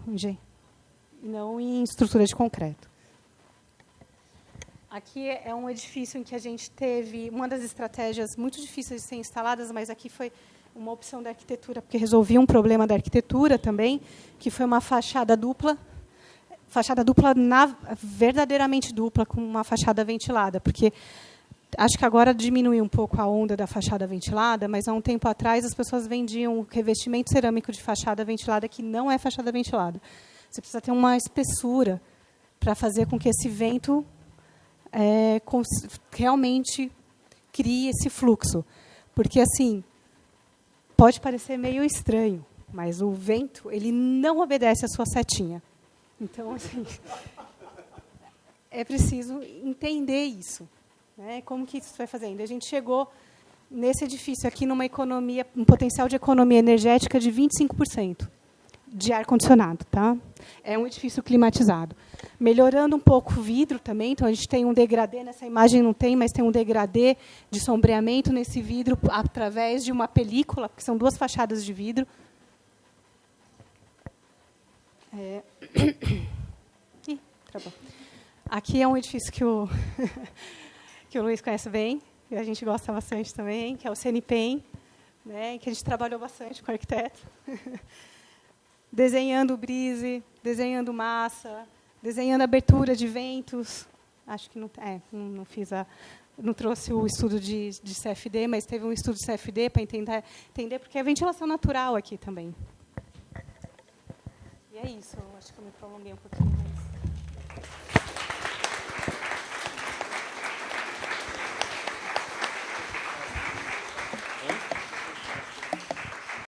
não em estrutura de concreto. Aqui é um edifício em que a gente teve uma das estratégias muito difíceis de ser instaladas, mas aqui foi uma opção da arquitetura, porque resolvia um problema da arquitetura também, que foi uma fachada dupla verdadeiramente dupla, com uma fachada ventilada, porque acho que agora diminuiu um pouco a onda da fachada ventilada, mas há um tempo atrás as pessoas vendiam o revestimento cerâmico de fachada ventilada, que não é fachada ventilada. Você precisa ter uma espessura para fazer com que esse vento realmente crie esse fluxo. Porque, assim, pode parecer meio estranho, mas o vento ele não obedece à sua setinha. Então, assim, é preciso entender isso, né? Como que isso vai fazendo? A gente chegou nesse edifício aqui numa economia, um potencial de economia energética de 25% de ar-condicionado, tá? É um edifício climatizado. Melhorando um pouco o vidro também, então a gente tem um degradê, nessa imagem não tem, mas tem um degradê de sombreamento nesse vidro através de uma película, porque são duas fachadas de vidro. Aqui é um edifício que o Luiz conhece bem, e a gente gosta bastante também, que é o CNPEM, né, que a gente trabalhou bastante com o arquiteto. Desenhando brise, desenhando massa, desenhando abertura de ventos. Acho que não fiz não trouxe o estudo de CFD, mas teve um estudo de CFD para entender, porque é ventilação natural aqui também. E é isso, acho que eu me prolonguei um pouquinho.